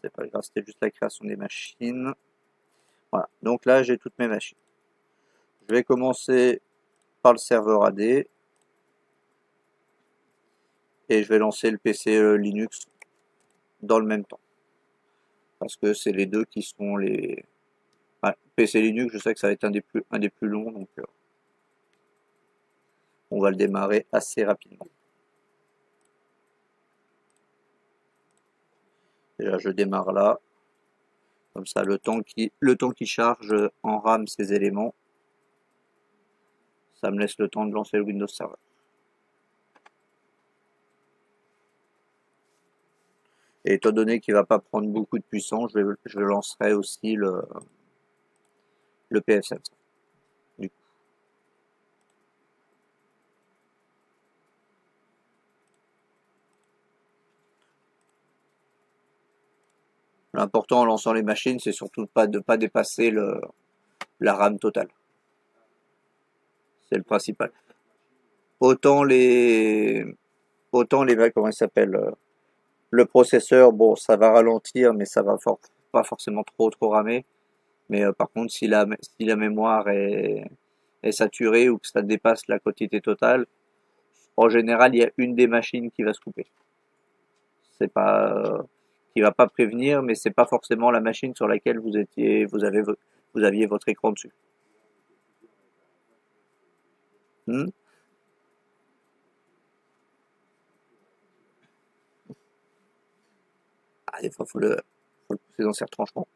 c'est pas grave, c'était juste la création des machines. Voilà, donc là j'ai toutes mes machines. Je vais commencer par le serveur AD et je vais lancer le PC Linux dans le même temps. Parce que c'est les deux qui sont les... PC Linux, je sais que ça va être un des plus longs, donc on va le démarrer assez rapidement. Déjà, je démarre là. Comme ça, le temps qui charge en RAM ces éléments, ça me laisse le temps de lancer le Windows Server. Et étant donné qu'il ne va pas prendre beaucoup de puissance, je lancerai aussi le PFSense. Du coup. L'important en lançant les machines, c'est surtout de ne pas dépasser la RAM totale. C'est le principal. Autant comment il s'appelle, le processeur, bon, ça va ralentir, mais ça va pas forcément trop ramer. Mais par contre, si la mémoire est saturée ou que ça dépasse la quantité totale, en général, il y a une des machines qui va se couper. C'est pas qui va pas prévenir, mais c'est pas forcément la machine sur laquelle vous aviez votre écran dessus. Ah, des fois, faut le pousser dans ses retranchements.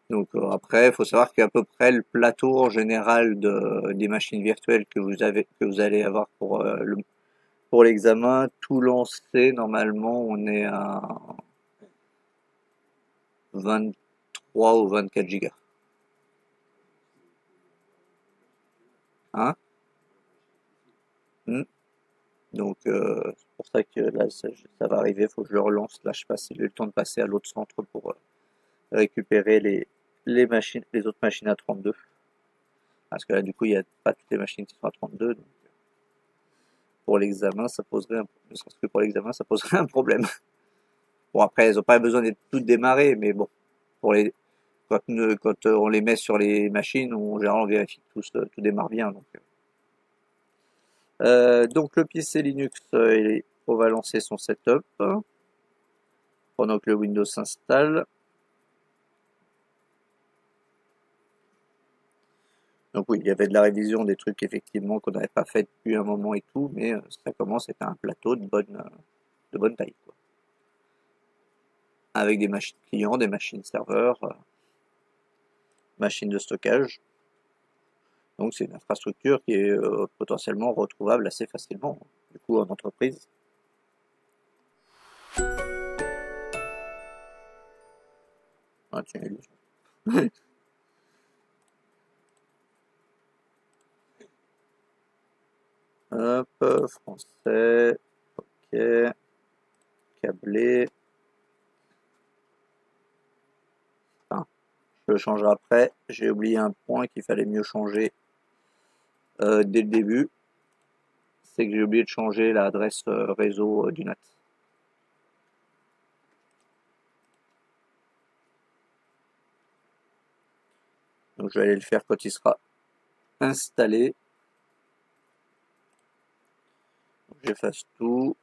Donc après, il faut savoir qu'à peu près le plateau en général des machines virtuelles que vous allez avoir pour l'examen, tout lancé, normalement, on est à 23 ou 24 gigas. Hein? Donc c'est pour ça que là ça va arriver, faut que je le relance. Là je passe, j'ai eu le temps de passer à l'autre centre pour récupérer les autres machines à 32. Parce que là du coup il n'y a pas toutes les machines qui sont à 32. Donc pour l'examen ça poserait ne serait-ce que pour l'examen ça poserait un problème. Bon après elles n'ont pas besoin d'être toutes démarrées, mais bon, pour quand on les met sur les machines, en général on vérifie que tout démarre bien. Donc le PC Linux, on va lancer son setup pendant que le Windows s'installe. Donc oui, il y avait de la révision des trucs effectivement qu'on n'avait pas fait depuis un moment et tout, mais ça commence à être un plateau de bonne taille, quoi. Avec des machines clients, des machines serveurs, machines de stockage. Donc c'est une infrastructure qui est potentiellement retrouvable assez facilement, du coup, en entreprise. Ah, tiens, hop, français, ok, câblé. Enfin, je le changerai après. J'ai oublié un point qu'il fallait mieux changer dès le début. C'est que j'ai oublié de changer l'adresse réseau du NAT. Donc je vais aller le faire quand il sera installé. J'efface tout.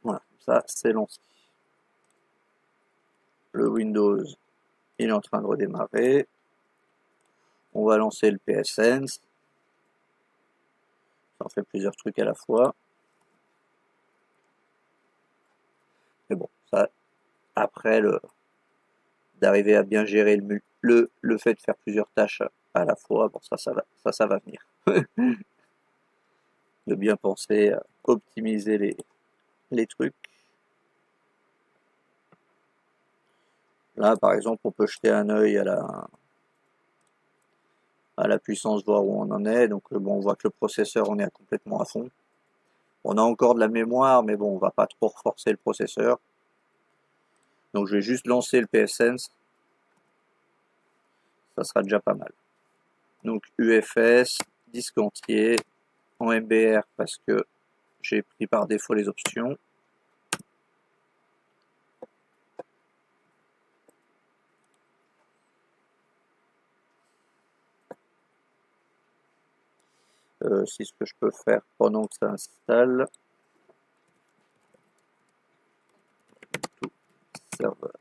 Voilà, ça c'est lancé. Le Windows, il est en train de redémarrer. On va lancer le PSense. Ça en fait plusieurs trucs à la fois. Mais bon, ça, après d'arriver à bien gérer le fait de faire plusieurs tâches à la fois, bon ça va venir. De bien penser à optimiser les trucs. Là, par exemple, on peut jeter un œil à la puissance, voir où on en est. Donc, bon, on voit que le processeur, on est complètement à fond. On a encore de la mémoire, mais bon, on va pas trop reforcer le processeur. Donc je vais juste lancer le PSense. Ça sera déjà pas mal. Donc UFS, disque entier, en MBR parce que j'ai pris par défaut les options. C'est ce que je peux faire pendant que ça installe. Tout serveur.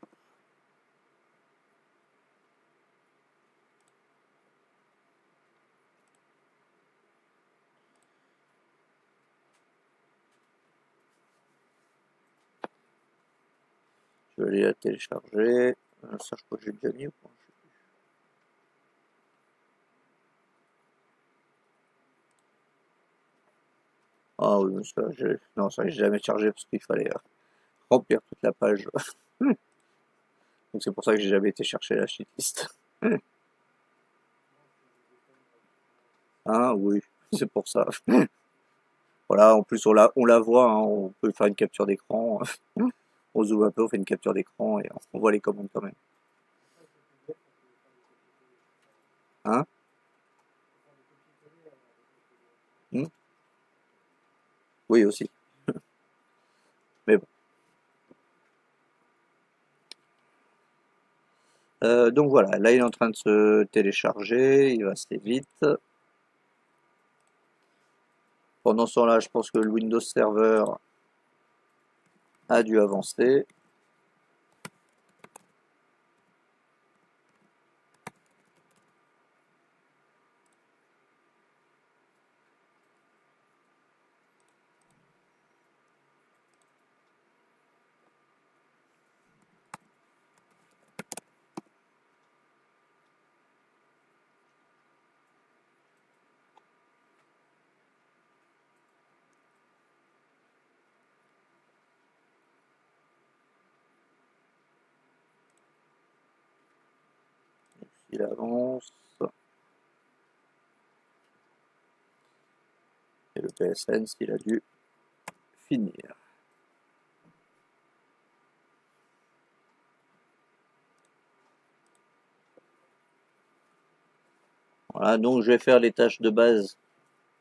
Je vais aller la télécharger. Ça, je crois que j'ai déjà mis ou pas? Ah oui, mais ça, non, ça, j'ai jamais chargé parce qu'il fallait remplir toute la page. Donc c'est pour ça que j'ai jamais été chercher la shitlist. Hein, oui, c'est pour ça. Voilà, en plus on la voit, hein, on peut faire une capture d'écran. On zoome un peu, on fait une capture d'écran et on voit les commandes quand même. Hein? Hmm. Oui, aussi. Mais bon. Donc voilà, là il est en train de se télécharger, il va assez vite. Pendant ce temps-là, je pense que le Windows Server a dû avancer. Il avance. Et le PSense, il a dû finir. Voilà, donc je vais faire les tâches de base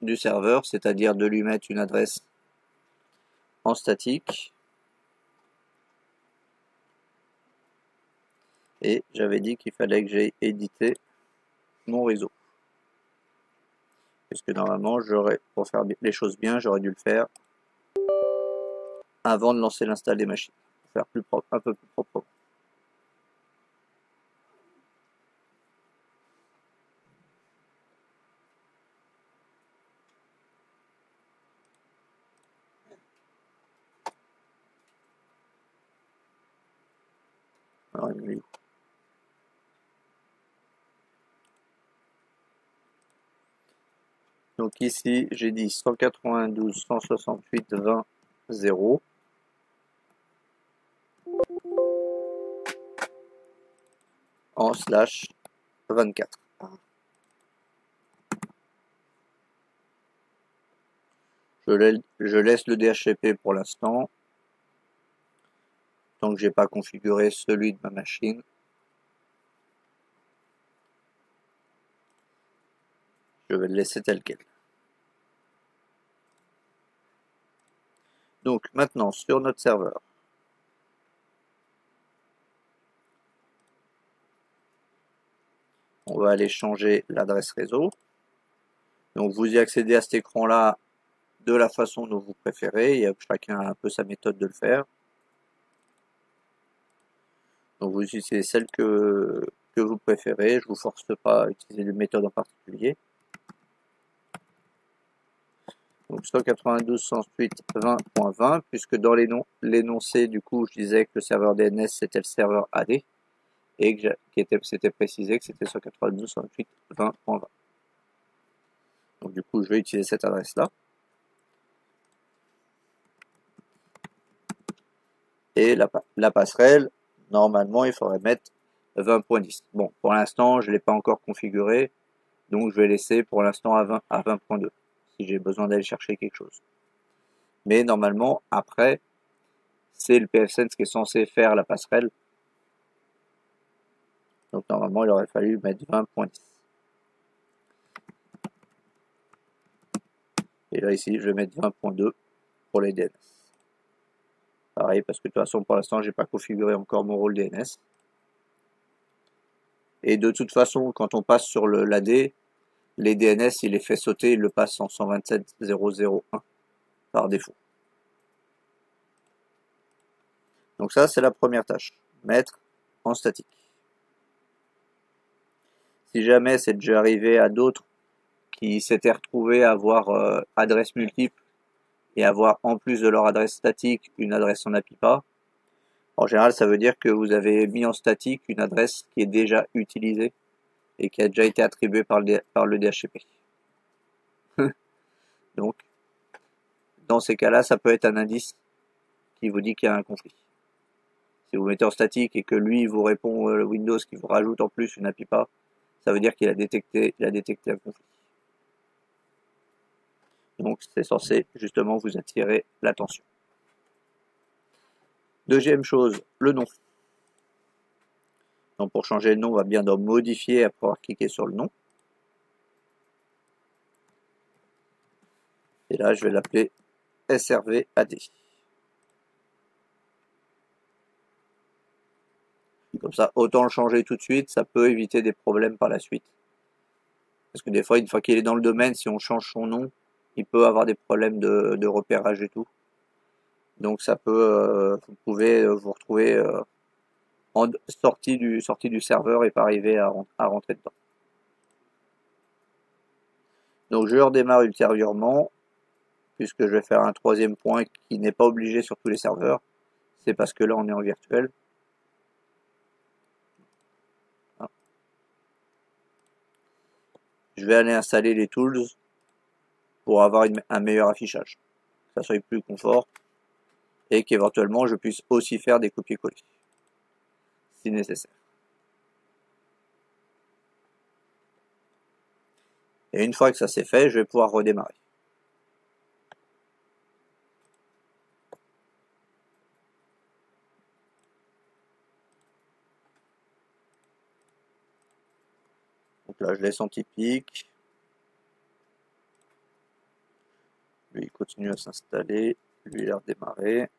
du serveur, c'est-à-dire de lui mettre une adresse en statique. Et j'avais dit qu'il fallait que j'aille éditer mon réseau. Puisque normalement, pour faire les choses bien, j'aurais dû le faire avant de lancer l'install des machines. Pour faire plus propre, un peu plus propre. Alors, il est où? Donc ici, j'ai dit 192.168.20.0. En /24. Je laisse le DHCP pour l'instant, tant que j'ai pas configuré celui de ma machine. Je vais le laisser tel quel. Donc maintenant, sur notre serveur, on va aller changer l'adresse réseau. Donc vous y accédez à cet écran-là de la façon dont vous préférez. Chacun a un peu sa méthode de le faire. Donc vous utilisez celle que vous préférez. Je vous force pas à utiliser une méthode en particulier. Donc 192.168.20.20, puisque dans l'énoncé, du coup, je disais que le serveur DNS c'était le serveur AD et que c'était précisé que c'était 192.168.20.20. Donc du coup, je vais utiliser cette adresse-là. Et la passerelle, normalement, il faudrait mettre 20.10. Bon, pour l'instant, je ne l'ai pas encore configuré, donc je vais laisser pour l'instant à 20.2, si j'ai besoin d'aller chercher quelque chose. Mais normalement, après, c'est le pfSense qui est censé faire la passerelle. Donc normalement, il aurait fallu mettre 20.10. Et là, ici, je vais mettre 20.2 pour les DNS. Pareil, parce que de toute façon, pour l'instant, j'ai pas configuré encore mon rôle DNS. Et de toute façon, quand on passe sur l'AD, les DNS, il les fait sauter, il le passe en 127.0.0.1 par défaut. Donc ça, c'est la première tâche. Mettre en statique. Si jamais c'est déjà arrivé à d'autres qui s'étaient retrouvés à avoir adresse multiple et avoir en plus de leur adresse statique une adresse en APIPA, en général, ça veut dire que vous avez mis en statique une adresse qui est déjà utilisée et qui a déjà été attribuée par le DHCP. Donc, dans ces cas-là, ça peut être un indice qui vous dit qu'il y a un conflit. Si vous mettez en statique et que lui vous répond Windows qui vous rajoute en plus une APIPA, ça veut dire qu'il a détecté un conflit. Donc c'est censé justement vous attirer l'attention. Deuxième chose, le nom. Donc pour changer le nom, on va bien dans modifier après avoir cliqué sur le nom. Et là, je vais l'appeler SRVAD. Comme ça, autant le changer tout de suite, ça peut éviter des problèmes par la suite. Parce que des fois, une fois qu'il est dans le domaine, si on change son nom, il peut avoir des problèmes de repérage et tout. Donc ça peut, vous pouvez vous retrouver en sortie du serveur et pas arriver à rentrer dedans. Donc je redémarre ultérieurement, puisque je vais faire un troisième point qui n'est pas obligé sur tous les serveurs. C'est parce que là on est en virtuel. Je vais aller installer les tools pour avoir un meilleur affichage, que ça soit plus confort et qu'éventuellement je puisse aussi faire des copier-coller si nécessaire. Et une fois que ça c'est fait, je vais pouvoir redémarrer. Donc là je laisse en typique. Lui il continue à s'installer, lui il a redémarré.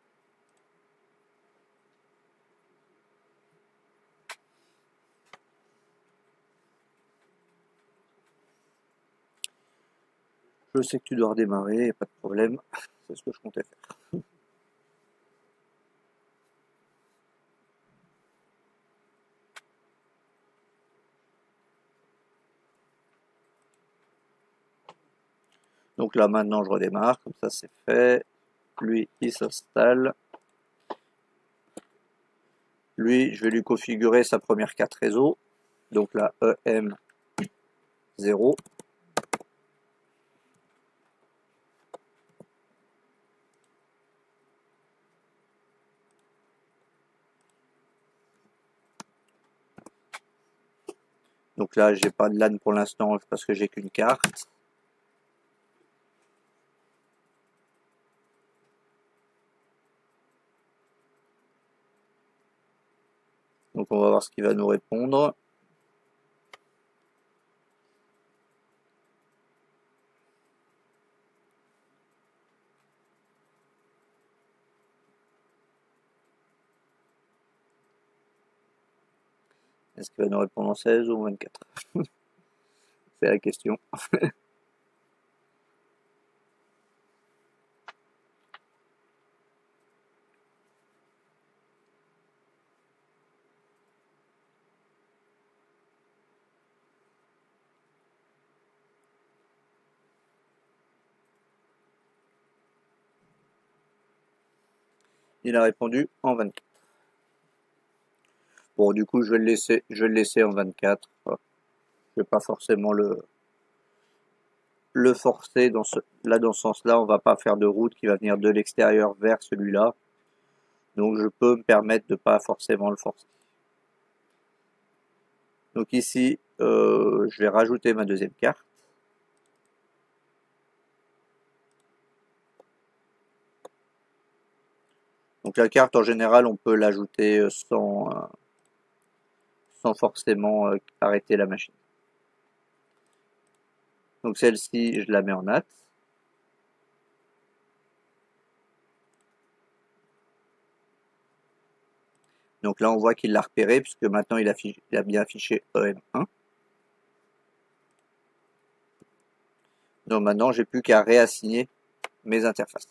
Je sais que tu dois redémarrer, pas de problème, c'est ce que je comptais faire. Donc là maintenant je redémarre, comme ça c'est fait. Lui il s'installe. Lui je vais lui configurer sa première carte réseau. Donc la EM0. Donc là j'ai pas de LAN pour l'instant parce que j'ai qu'une carte. Donc on va voir ce qu'il va nous répondre. Est-ce qu'il va nous répondre en 16 ou en 24? C'est la question. Il a répondu en 24. Bon, du coup, je vais le laisser en 24. Je vais pas forcément le forcer dans ce sens-là. On va pas faire de route qui va venir de l'extérieur vers celui-là. Donc, je peux me permettre de pas forcément le forcer. Donc ici, je vais rajouter ma deuxième carte. Donc la carte en général on peut l'ajouter sans forcément arrêter la machine. Donc celle-ci je la mets en NAT. Donc là on voit qu'il l'a repéré puisque maintenant il a bien affiché EM1. Donc maintenant j'ai plus qu'à réassigner mes interfaces.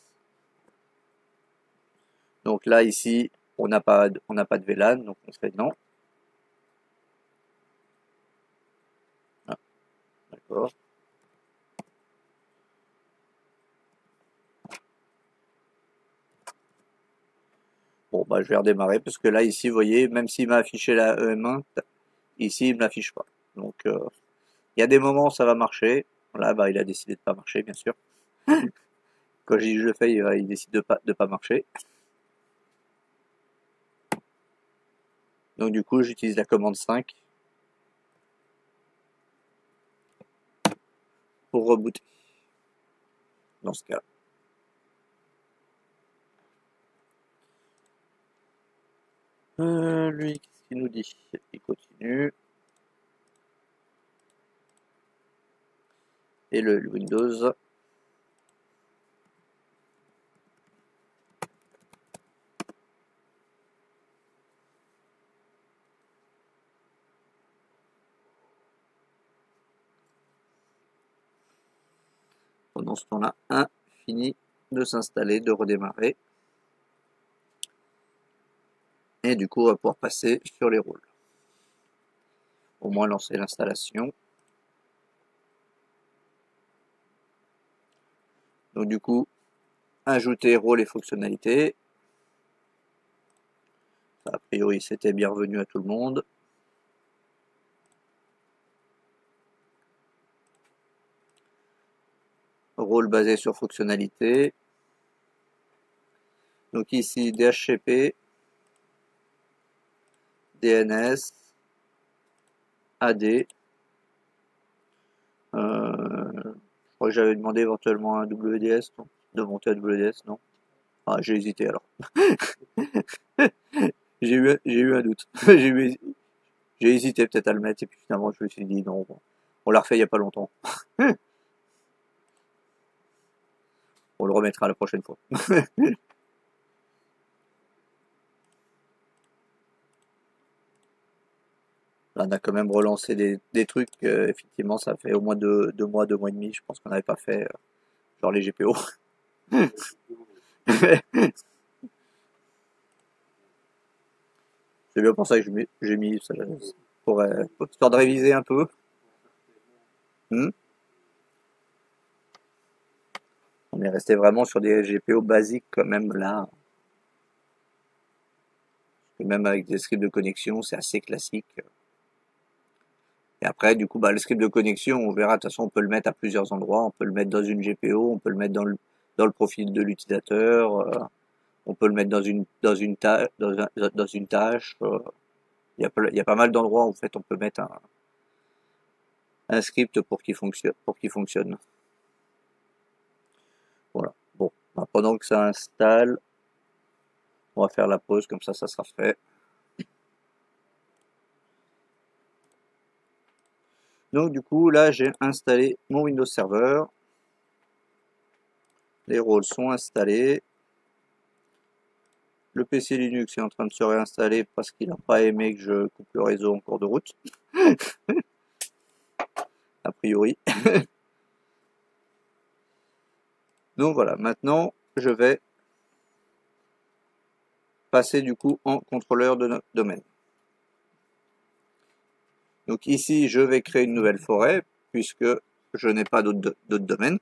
Donc là ici on n'a pas de VLAN, donc on fait non. Ah, d'accord. Bon bah je vais redémarrer parce que là ici vous voyez, même s'il m'a affiché la EM1, ici il ne l'affiche pas. Donc il y a des moments où ça va marcher. Là bah il a décidé de pas marcher bien sûr. Quand je dis je le fais, il décide de pas marcher. Donc du coup j'utilise la commande 5 pour rebooter dans ce cas. Lui, qu'est-ce qu'il nous dit? Il continue. Et le Windows. Pendant ce temps-là, finit de s'installer, de redémarrer. Et du coup, on va pouvoir passer sur les rôles. Au moins lancer l'installation. Donc du coup, ajouter rôle et fonctionnalités. A priori, c'était bienvenu à tout le monde. Rôle basé sur fonctionnalité. Donc ici, DHCP, DNS, AD. Je crois que j'avais demandé éventuellement un WDS, non? De monter à WDS, non? Ah, j'ai hésité alors. J'ai eu un doute. J'ai hésité peut-être à le mettre et puis finalement je me suis dit non, on l'a refait il y a pas longtemps. On le remettra la prochaine fois. Là, on a quand même relancé des trucs. Effectivement, ça fait au moins deux mois et demi. Je pense qu'on n'avait pas fait genre les GPO. C'est bien pour ça que j'ai mis ça pour histoire de réviser un peu. Hmm. On est resté vraiment sur des GPO basiques quand même là. Et même avec des scripts de connexion, c'est assez classique. Et après, du coup, bah, le script de connexion, on verra. De toute façon, on peut le mettre à plusieurs endroits. On peut le mettre dans une GPO, on peut le mettre dans le profil de l'utilisateur. On peut le mettre dans une tâche. Il y a pas mal d'endroits où en fait on peut mettre un script pour qu'il fonctionne. Voilà. Bon, bah, pendant que ça installe, on va faire la pause, comme ça sera fait. Donc du coup, là j'ai installé mon Windows Server. Les rôles sont installés. Le PC Linux est en train de se réinstaller parce qu'il n'a pas aimé que je coupe le réseau en cours de route. A priori. Donc voilà, maintenant je vais passer du coup en contrôleur de domaine. Donc ici, je vais créer une nouvelle forêt puisque je n'ai pas d'autres domaines.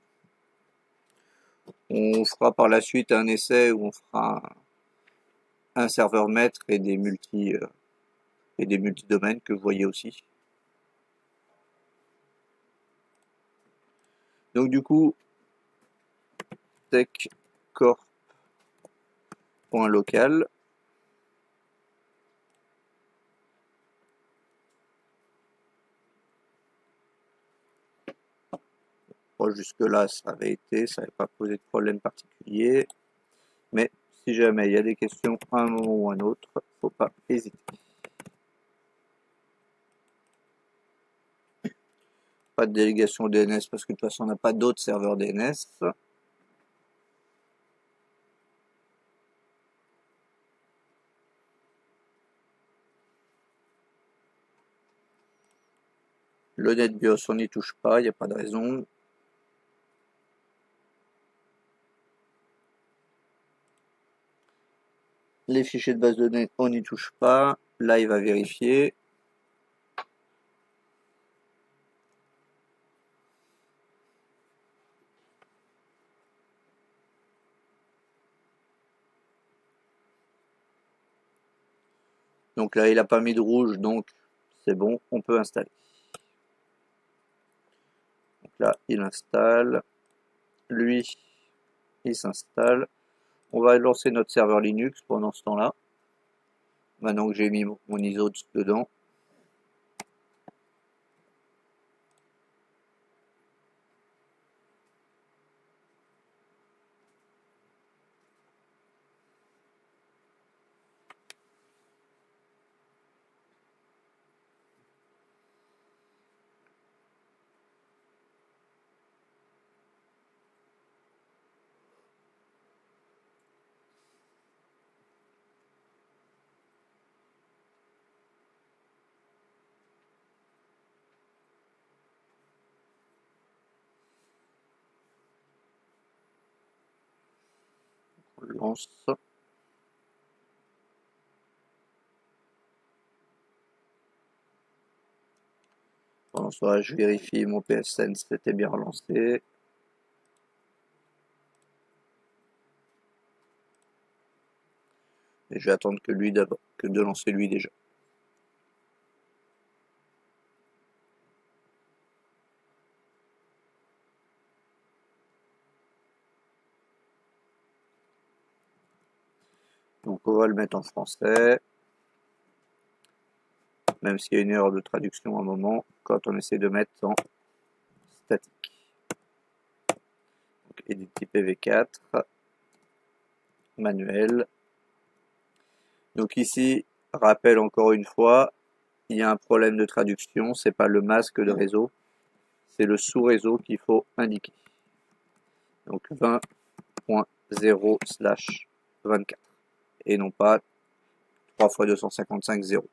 On fera par la suite un essai où on fera un serveur maître et des multi-domaines que vous voyez aussi. Donc du coup, techcorp.local. Jusque là, ça avait été, ça n'avait pas posé de problème particulier. Mais si jamais il y a des questions à un moment ou à un autre, faut pas hésiter. Pas de délégation DNS parce que de toute façon on n'a pas d'autres serveurs DNS. Le NetBIOS on n'y touche pas, il n'y a pas de raison. Les fichiers de base de données on n'y touche pas. Là il va vérifier. Donc là, il n'a pas mis de rouge, donc c'est bon, on peut installer. Donc là, il installe. Lui, il s'installe. On va lancer notre serveur Linux pendant ce temps-là. Maintenant que j'ai mis mon ISO dedans. On lance. Pendant ce temps-là, je vérifie mon PSN si c'était bien relancé. Et je vais attendre que lui d'abord, que de lancer lui déjà. Donc on va le mettre en français. Même s'il y a une erreur de traduction à un moment, quand on essaie de mettre en statique. Donc edit IPv4, manuel. Donc ici, rappel encore une fois, il y a un problème de traduction, c'est pas le masque de réseau, c'est le sous-réseau qu'il faut indiquer. Donc 20.0/24 et non pas 3x255.0. De toute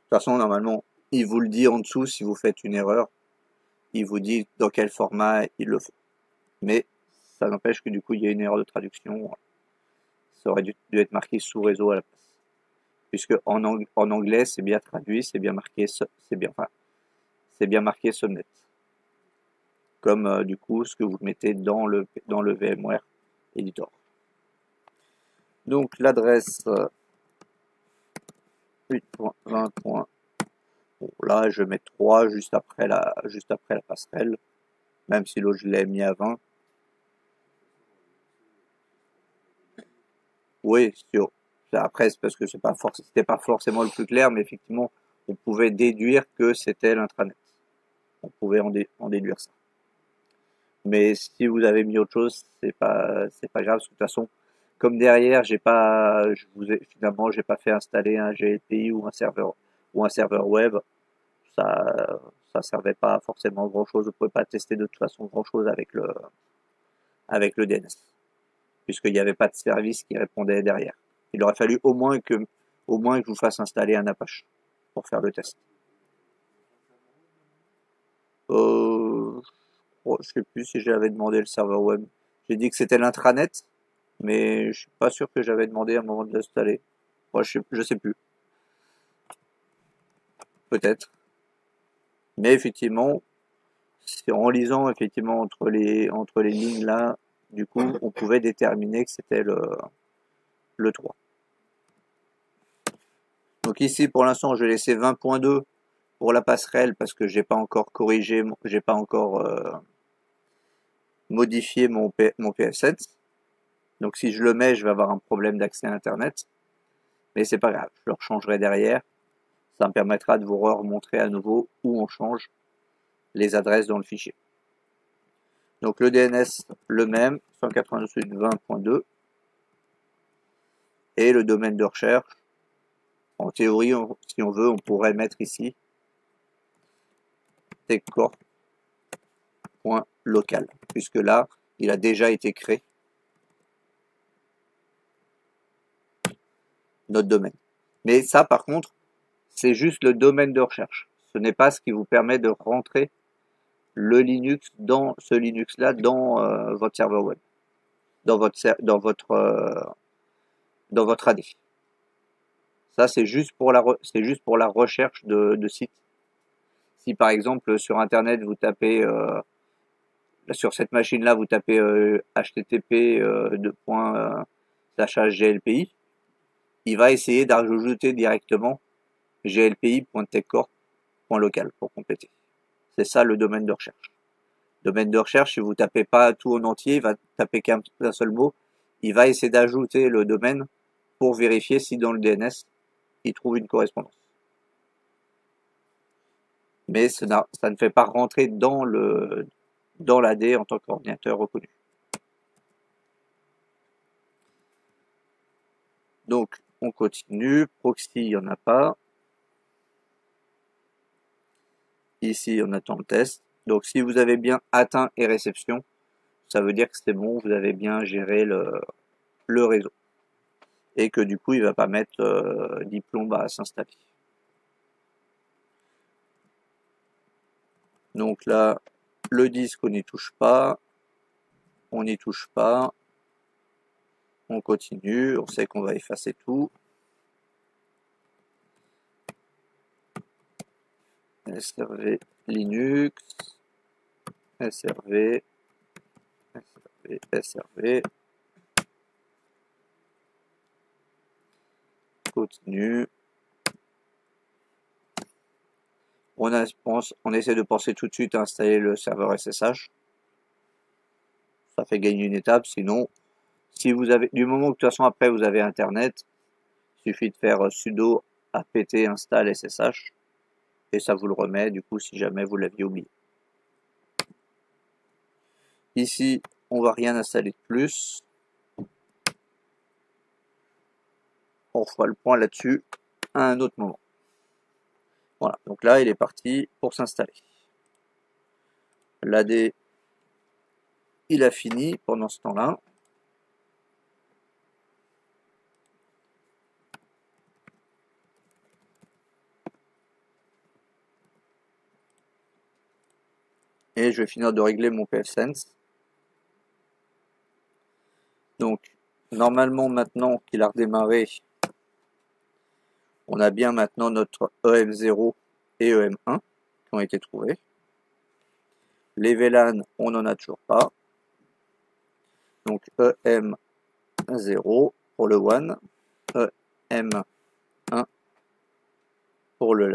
façon, normalement, il vous le dit en dessous si vous faites une erreur. Il vous dit dans quel format il le faut. Mais ça n'empêche que du coup, il y a une erreur de traduction. Ça aurait dû être marqué sous réseau à la place. Puisque en anglais, c'est bien traduit, c'est bien marqué, c'est bien marqué subnet. Comme du coup, ce que vous mettez dans le VMware Editor. Donc l'adresse 8.20. Bon, là, je mets 3 juste après la passerelle, même si l'autre je l'ai mis à 20. Oui, sûr. Après, c'est parce que c'était pas forcément le plus clair, mais effectivement, on pouvait déduire que c'était l'intranet. On pouvait en déduire ça. Mais si vous avez mis autre chose, c'est pas grave, parce que de toute façon, comme derrière, finalement, j'ai pas fait installer un GLPI ou un serveur web. Ça servait pas forcément grand chose. Vous pouvez pas tester de toute façon grand chose avec le DNS, puisqu'il n'y avait pas de service qui répondait derrière. Il aurait fallu au moins que je vous fasse installer un Apache pour faire le test. Je sais plus si j'avais demandé le serveur web. J'ai dit que c'était l'intranet, mais je suis pas sûr que j'avais demandé à un moment de l'installer. Moi, je sais plus. Peut-être. Mais effectivement, en lisant effectivement entre les lignes là, du coup, on pouvait déterminer que c'était le 3. Donc ici, pour l'instant, je vais laisser 20.2 pour la passerelle parce que j'ai pas encore corrigé, j'ai pas encore modifié mon PS7. Donc si je le mets, je vais avoir un problème d'accès à Internet. Mais c'est pas grave, je le rechangerai derrière. Ça me permettra de vous remontrer à nouveau où on change les adresses dans le fichier. Donc le DNS, le même, 192.20.2. Et le domaine de recherche, en théorie, si on veut, on pourrait mettre ici techcorp.local, puisque là, il a déjà été créé, notre domaine. Mais ça, par contre, c'est juste le domaine de recherche. Ce n'est pas ce qui vous permet de rentrer le Linux dans ce Linux-là dans votre serveur web, dans votre AD. Ça, c'est juste pour la recherche de sites. Si par exemple sur Internet vous tapez sur cette machine-là vous tapez http://glpi, il va essayer d'ajouter directement glpi.techcorp.local pour compléter. C'est ça le domaine de recherche. Domaine de recherche, si vous tapez pas tout en entier, il va taper qu'un seul mot, il va essayer d'ajouter le domaine pour vérifier si dans le DNS il trouve une correspondance. Mais ça ne fait pas rentrer dans l'AD en tant qu'ordinateur reconnu. Donc on continue, proxy il n'y en a pas. Ici on attend le test. Donc si vous avez bien atteint et réception, ça veut dire que c'est bon, vous avez bien géré le réseau. Et que du coup il ne va pas mettre diplôme à s'installer. Donc là, le disque on n'y touche pas, on n'y touche pas, on continue, on sait qu'on va effacer tout. SRV Linux, SRV, SRV, continue. On essaie de penser tout de suite à installer le serveur SSH. Ça fait gagner une étape, sinon, si vous avez, du moment que de toute façon après vous avez internet, il suffit de faire sudo apt install SSH et ça vous le remet du coup si jamais vous l'aviez oublié. Ici, on va rien installer de plus. On fera le point là-dessus à un autre moment. Voilà, donc là il est parti pour s'installer. L'AD, il a fini pendant ce temps-là. Et je vais finir de régler mon pfSense. Donc, normalement, maintenant qu'il a redémarré, on a bien maintenant notre EM0 et EM1 qui ont été trouvés. Les VLAN, on n'en a toujours pas. Donc, EM0 pour le WAN, EM1 pour le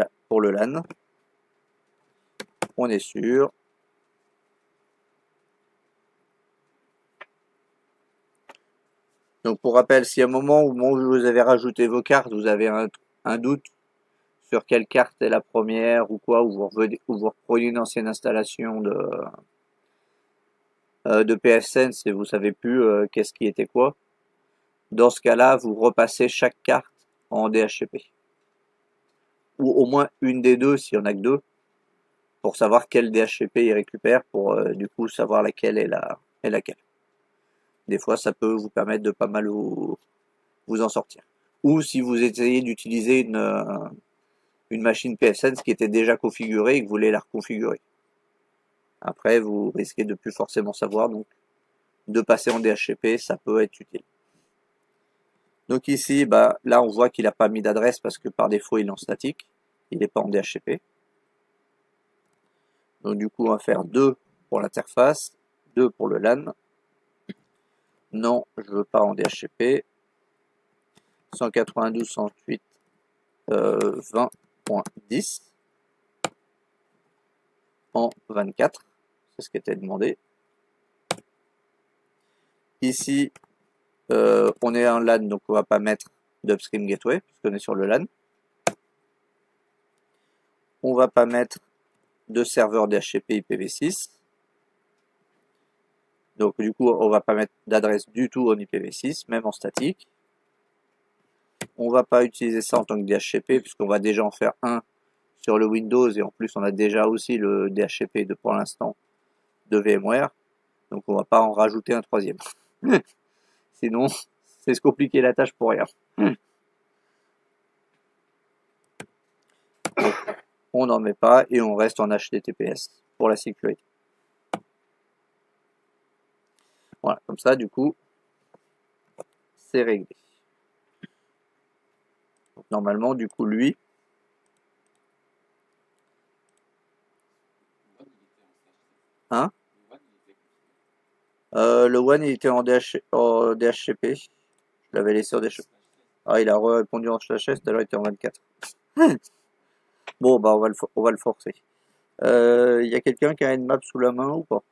LAN. On est sûr. Donc pour rappel, si à un moment où vous avez rajouté vos cartes, vous avez un doute sur quelle carte est la première ou quoi, ou vous reprenez une ancienne installation de pfSense et vous savez plus qu'est-ce qui était quoi, dans ce cas-là, vous repassez chaque carte en DHCP. Ou au moins une des deux, s'il n'y en a que deux, pour savoir quel DHCP il récupère, pour du coup savoir laquelle est laquelle. Des fois, ça peut vous permettre de pas mal vous en sortir. Ou si vous essayez d'utiliser une machine pfSense qui était déjà configurée et que vous voulez la reconfigurer. Après, vous risquez de plus forcément savoir, donc de passer en DHCP, ça peut être utile. Donc ici, bah, là on voit qu'il n'a pas mis d'adresse parce que par défaut il est en statique, il n'est pas en DHCP. Donc du coup on va faire 2 pour l'interface, 2 pour le LAN. Non, je veux pas en DHCP. 192.168.20.10 en 24, c'est ce qui était demandé. Ici, on est en LAN, donc on va pas mettre d'upstream gateway, puisqu'on est sur le LAN. On va pas mettre de serveur DHCP IPv6. Donc du coup, on va pas mettre d'adresse du tout en IPv6, même en statique. on va pas utiliser ça en tant que DHCP puisqu'on va déjà en faire un sur le Windows et en plus on a déjà aussi le DHCP de pour l'instant de VMware. Donc on va pas en rajouter un troisième. Sinon, c'est se compliquer la tâche pour rien. Donc, on n'en met pas et on reste en HTTPS pour la sécurité. Voilà, comme ça, du coup, c'est réglé. Donc, normalement, du coup, lui, hein, le One, il était en DHCP. Je l'avais laissé en DHCP. Ah, il a répondu en HTTPS, tout à l'heure, il était en 24. Bon, bah, on va le forcer. Il y a quelqu'un qui a une map sous la main ou pas?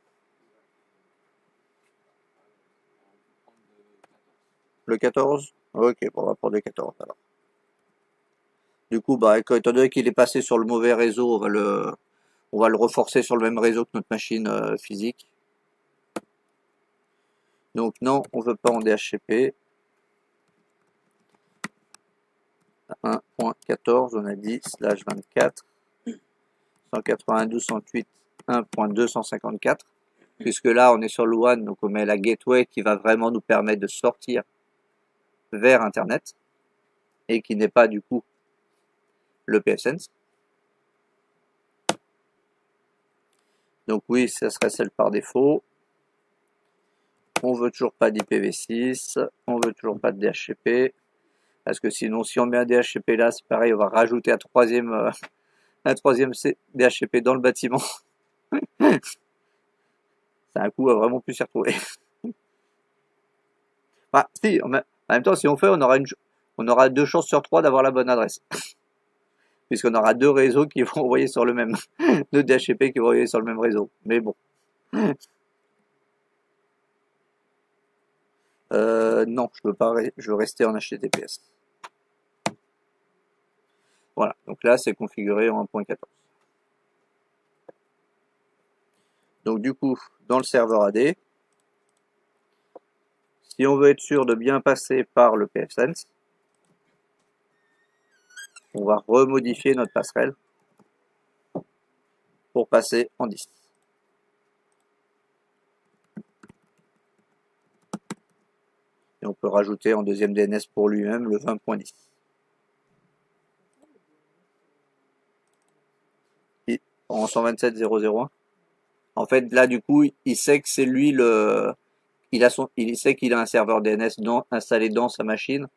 Le 14? Ok, bon, on va prendre le 14 alors. Du coup, bah, étant donné qu'il est passé sur le mauvais réseau, on va le reforcer sur le même réseau que notre machine physique. Donc non, on veut pas en DHCP. 1.14, on a dit, /24, 192.168, 1.254. Puisque là, on est sur le One, donc on met la gateway qui va vraiment nous permettre de sortir vers Internet et qui n'est pas du coup le pfSense. Donc oui, ça serait celle par défaut. On veut toujours pas d'IPv6, on veut toujours pas de DHCP, parce que sinon, si on met un DHCP là, c'est pareil, on va rajouter un troisième DHCP dans le bâtiment. C'est un coup à vraiment plus s'y retrouver. Enfin, si, en même temps, si on fait, on aura 2 chances sur 3 d'avoir la bonne adresse. Puisqu'on aura 2 réseaux qui vont envoyer sur le même, 2 DHCP qui vont envoyer sur le même réseau. Mais bon. Non, je veux rester en HTTPS. Voilà, donc là c'est configuré en 1.14. Donc du coup, dans le serveur AD, si on veut être sûr de bien passer par le pfSense, on va remodifier notre passerelle pour passer en 10. Et on peut rajouter en deuxième DNS pour lui-même le 20.10. En 127.0.0.1. En fait, là, du coup, il sait que c'est lui il sait qu'il a un serveur DNS installé dans sa machine.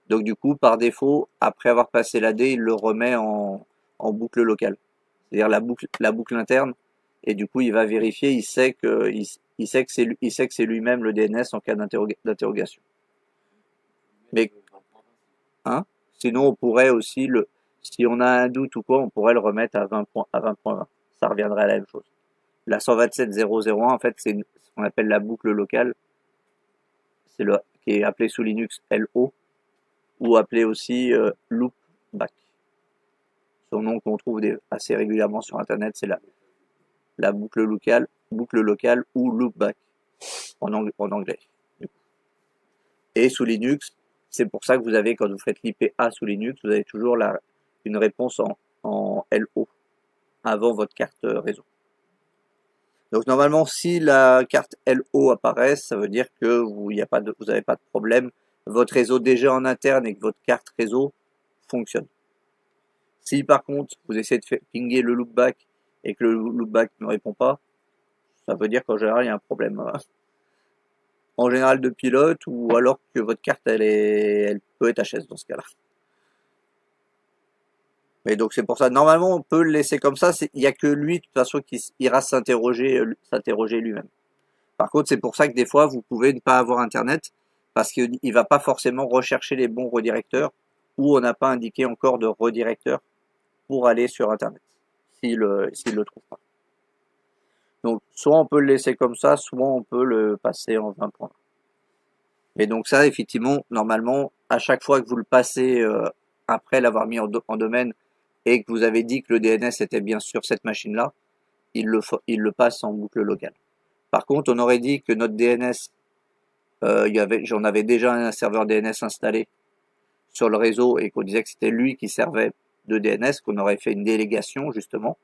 Donc, du coup, par défaut, après avoir passé l'AD, il le remet en boucle locale. C'est-à-dire la boucle interne. Et du coup, il va vérifier, il sait que c'est lui-même le DNS en cas d'interrogation. Mais, hein, sinon, on pourrait aussi si on a un doute ou quoi, on pourrait le remettre à 20.20. Ça reviendrait à la même chose. La 127.0.0.1, en fait, c'est ce qu'on appelle la boucle locale. C'est qui est appelé sous Linux LO, ou appelé aussi loopback. Son nom qu'on trouve assez régulièrement sur Internet, c'est la boucle locale ou loopback en anglais. Et sous Linux, c'est pour ça que vous avez, quand vous faites l'IPA sous Linux, vous avez toujours une réponse en LO avant votre carte réseau. Donc normalement, si la carte LO apparaît, ça veut dire que vous n'avez pas de problème. Votre réseau déjà en interne et que votre carte réseau fonctionne. Si par contre, vous essayez de pinguer le loopback et que le loopback ne répond pas, ça veut dire qu'en général, il y a un problème. En général de pilote, ou alors que votre carte, elle peut être HS dans ce cas-là. Mais donc c'est pour ça, normalement on peut le laisser comme ça, il n'y a que lui de toute façon qui ira s'interroger lui-même. Par contre c'est pour ça que des fois vous pouvez ne pas avoir internet, parce qu'il ne va pas forcément rechercher les bons redirecteurs, ou on n'a pas indiqué encore de redirecteur pour aller sur internet, s'il le trouve pas. Donc soit on peut le laisser comme ça, soit on peut le passer en 20 points. Mais donc ça effectivement, normalement, à chaque fois que vous le passez après l'avoir mis en domaine, et que vous avez dit que le DNS était bien sur cette machine-là, il le passe en boucle locale. Par contre, on aurait dit que notre DNS, j'en avais déjà un serveur DNS installé sur le réseau et qu'on disait que c'était lui qui servait de DNS, qu'on aurait fait une délégation justement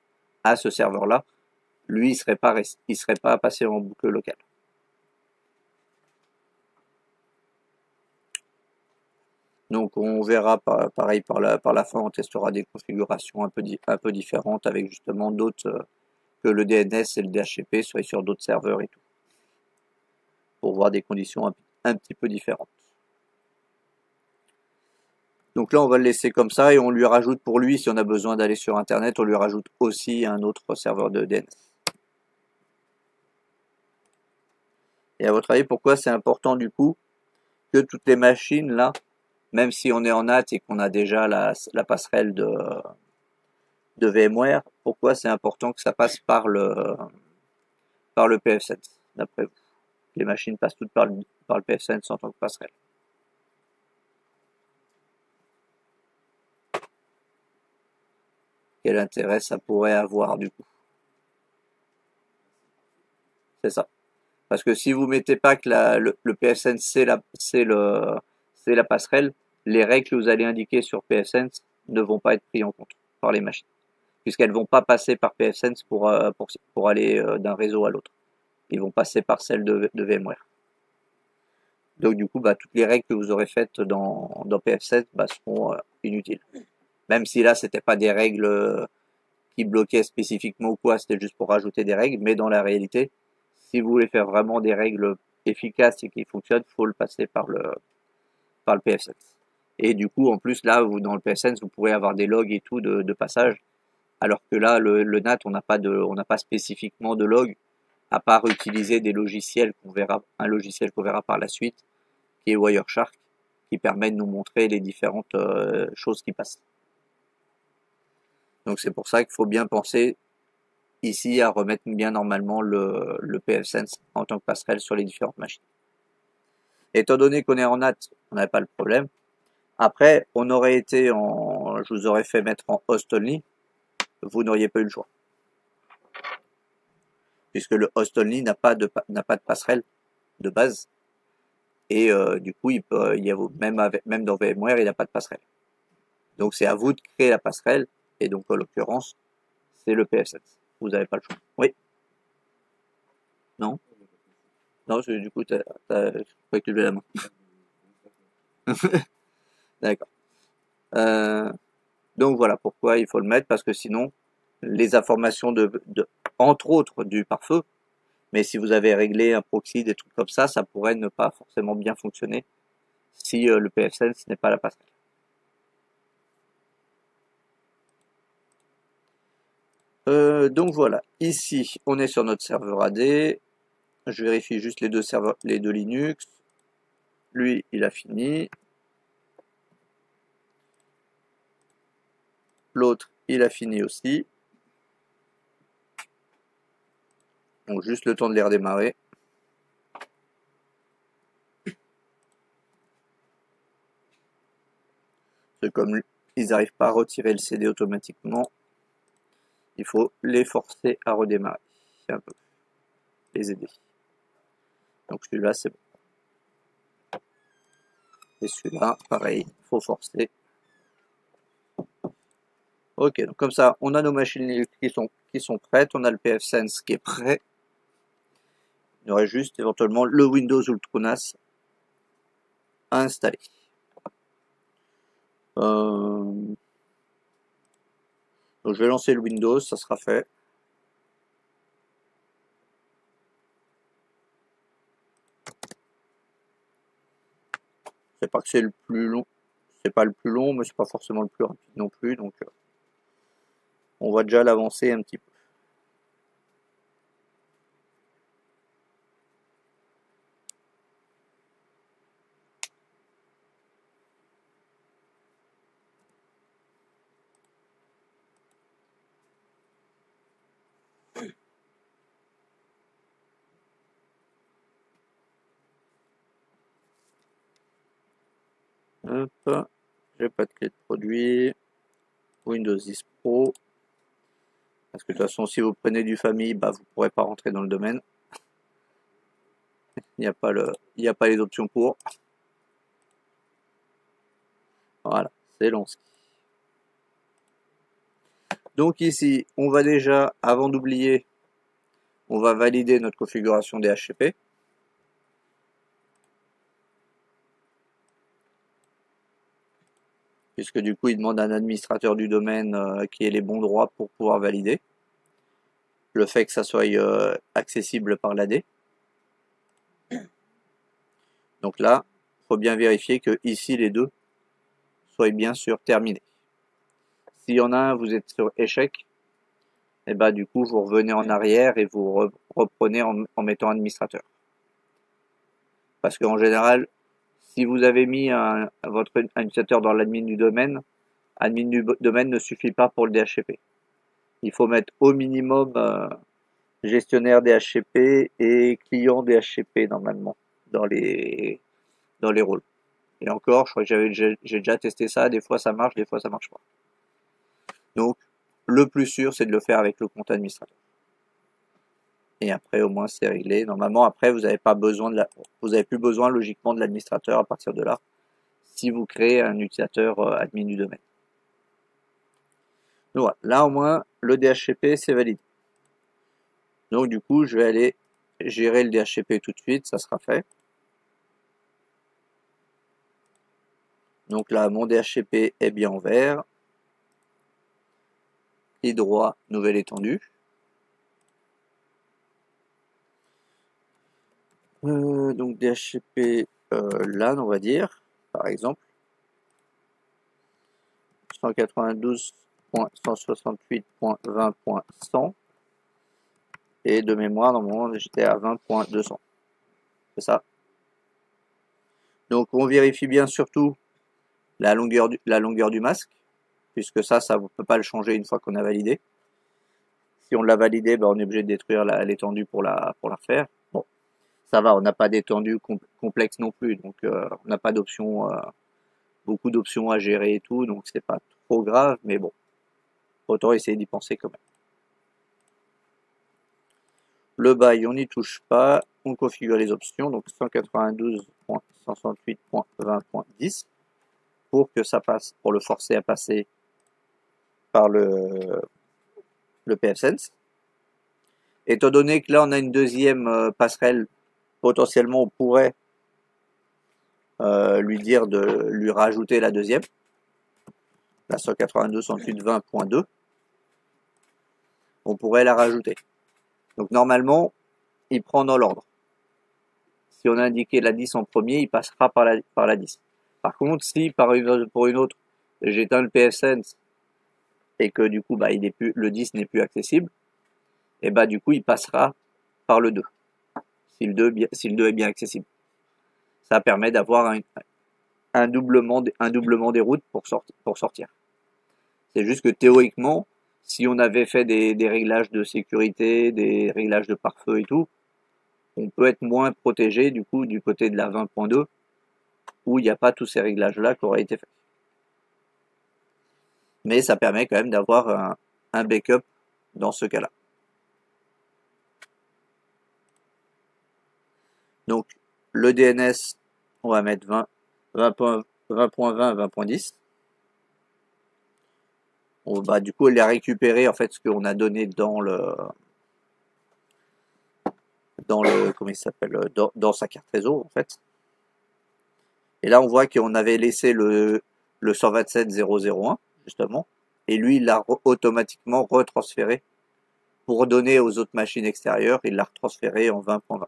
à ce serveur-là, lui il serait pas passé en boucle locale. Donc on verra pareil par la fin, on testera des configurations un peu différentes avec justement d'autres que le DNS et le DHCP soient sur d'autres serveurs et tout, pour voir des conditions un petit peu différentes. Donc là on va le laisser comme ça et on lui rajoute pour lui, si on a besoin d'aller sur internet, on lui rajoute aussi un autre serveur de DNS. Et à votre avis, pourquoi c'est important du coup que toutes les machines là, même si on est en NAT et qu'on a déjà la passerelle de VMware, pourquoi c'est important que ça passe par le pfSense, d'après vous? Les machines passent toutes par le pfSense en tant que passerelle. Quel intérêt ça pourrait avoir du coup? C'est ça. Parce que si vous mettez pas que le pfSense c'est la passerelle, les règles que vous allez indiquer sur pfSense ne vont pas être prises en compte par les machines, puisqu'elles vont pas passer par pfSense pour aller d'un réseau à l'autre. Ils vont passer par celle de VMware. Donc du coup, toutes les règles que vous aurez faites dans pfSense seront inutiles. Même si là, c'était pas des règles qui bloquaient spécifiquement ou quoi, c'était juste pour rajouter des règles, mais dans la réalité, si vous voulez faire vraiment des règles efficaces et qui fonctionnent, il faut le passer par le pfSense. Et du coup, en plus, là, dans le pfSense, vous pourrez avoir des logs et tout de passage, alors que là, le NAT, on n'a pas spécifiquement de log, à part utiliser des logiciels un logiciel qu'on verra par la suite, qui est Wireshark, qui permet de nous montrer les différentes choses qui passent. Donc c'est pour ça qu'il faut bien penser ici à remettre bien normalement le pfSense en tant que passerelle sur les différentes machines. Étant donné qu'on est en NAT, on n'a pas le problème. Après, je vous aurais fait mettre en host only, vous n'auriez pas eu le choix. Puisque le host only n'a pas de passerelle de base. Et du coup, même dans VMware, il n'a pas de passerelle. Donc c'est à vous de créer la passerelle, et donc en l'occurrence, c'est le pfSense. Vous n'avez pas le choix. Oui? Non? Non, du coup, je crois que tu levais la main. D'accord. Donc voilà pourquoi il faut le mettre, parce que sinon, les informations entre autres du pare-feu, mais si vous avez réglé un proxy, des trucs comme ça pourrait ne pas forcément bien fonctionner si le pfSense n'est pas la passerelle. Donc voilà, ici on est sur notre serveur AD, je vérifie juste les deux Linux, lui il a fini, l'autre il a fini aussi, donc juste le temps de les redémarrer. C'est comme ils n'arrivent pas à retirer le CD automatiquement, il faut les forcer à redémarrer, un peu, les aider. Donc celui-là c'est bon. Et celui-là, pareil, il faut forcer. Ok, donc comme ça, on a nos machines qui sont prêtes, on a le pfSense qui est prêt. Il y aurait juste éventuellement le Windows ou le TrueNAS à installer. Donc je vais lancer le Windows, ça sera fait. C'est pas que c'est le plus long, c'est pas le plus long, mais c'est pas forcément le plus rapide non plus, donc on va déjà l'avancer un petit peu. Hop, j'ai pas de clé de produit. Windows 10 Pro. Parce que de toute façon, si vous prenez du famille, vous ne pourrez pas rentrer dans le domaine. Il n'y a pas les options pour. Voilà, c'est Lonsky. Donc ici, on va déjà, avant d'oublier, on va valider notre configuration DHCP. Puisque du coup, il demande à un administrateur du domaine qui ait les bons droits pour pouvoir valider. Le fait que ça soit accessible par l'AD. Donc là, il faut bien vérifier que ici, les deux soient bien sûr terminés. S'il y en a un, vous êtes sur échec, et bah du coup, vous revenez en arrière et vous reprenez en mettant administrateur. Parce qu'en général, si vous avez mis votre administrateur dans l'admin du domaine, admin du domaine ne suffit pas pour le DHCP. Il faut mettre au minimum gestionnaire DHCP et client DHCP normalement dans les rôles. Et encore, je crois que j'ai déjà testé ça, des fois ça marche, des fois ça marche pas. Donc, le plus sûr, c'est de le faire avec le compte administrateur. Et après, au moins, c'est réglé. Normalement, après, vous n'avez pas besoin vous avez plus besoin logiquement de l'administrateur à partir de là, si vous créez un utilisateur admin du domaine. Donc voilà, là au moins, le DHCP, c'est validé. Donc du coup, je vais aller gérer le DHCP tout de suite, ça sera fait. Donc là, mon DHCP est bien en vert. Clic droit, nouvelle étendue. Donc DHCP LAN, on va dire, par exemple. 192.168.20.100. Et de mémoire, normalement, j'étais à 20.200. C'est ça. Donc on vérifie bien surtout la longueur du masque, puisque ça ne peut pas le changer une fois qu'on a validé. Si on l'a validé, ben, on est obligé de détruire l'étendue pour la refaire. Bon, ça va, on n'a pas d'étendue complexe non plus, donc on n'a pas d'options, beaucoup d'options à gérer et tout, donc c'est pas trop grave, mais bon, autant essayer d'y penser quand même. Le bail, on n'y touche pas, on configure les options, donc 192.168.20.10 pour que ça passe, pour le forcer à passer par le pfSense. Étant donné que là on a une deuxième passerelle, potentiellement on pourrait lui dire de lui rajouter la deuxième, la 192.168.20.2, on pourrait la rajouter. Donc normalement, il prend dans l'ordre. Si on a indiqué la 10 en premier, il passera par la 10. Par contre, si pour une autre, j'éteins le pfSense et que du coup le 10 n'est plus accessible, et bah du coup il passera par le 2. Si le 2 est bien accessible. Ça permet d'avoir un doublement des routes pour sortir. C'est juste que théoriquement, si on avait fait des réglages de sécurité, des réglages de pare-feu et tout, on peut être moins protégé du coup du côté de la 20.2 où il n'y a pas tous ces réglages-là qui auraient été faits. Mais ça permet quand même d'avoir un backup dans ce cas-là. Donc le DNS, on va mettre 20.20, 20.10. On va du coup aller récupérer en fait ce qu'on a donné dans comment il s'appelle, dans sa carte réseau en fait. Et là on voit qu'on avait laissé le 127.0.0.1 justement, et lui il l'a automatiquement retransféré pour donner aux autres machines extérieures, il l'a retransféré en 20.20.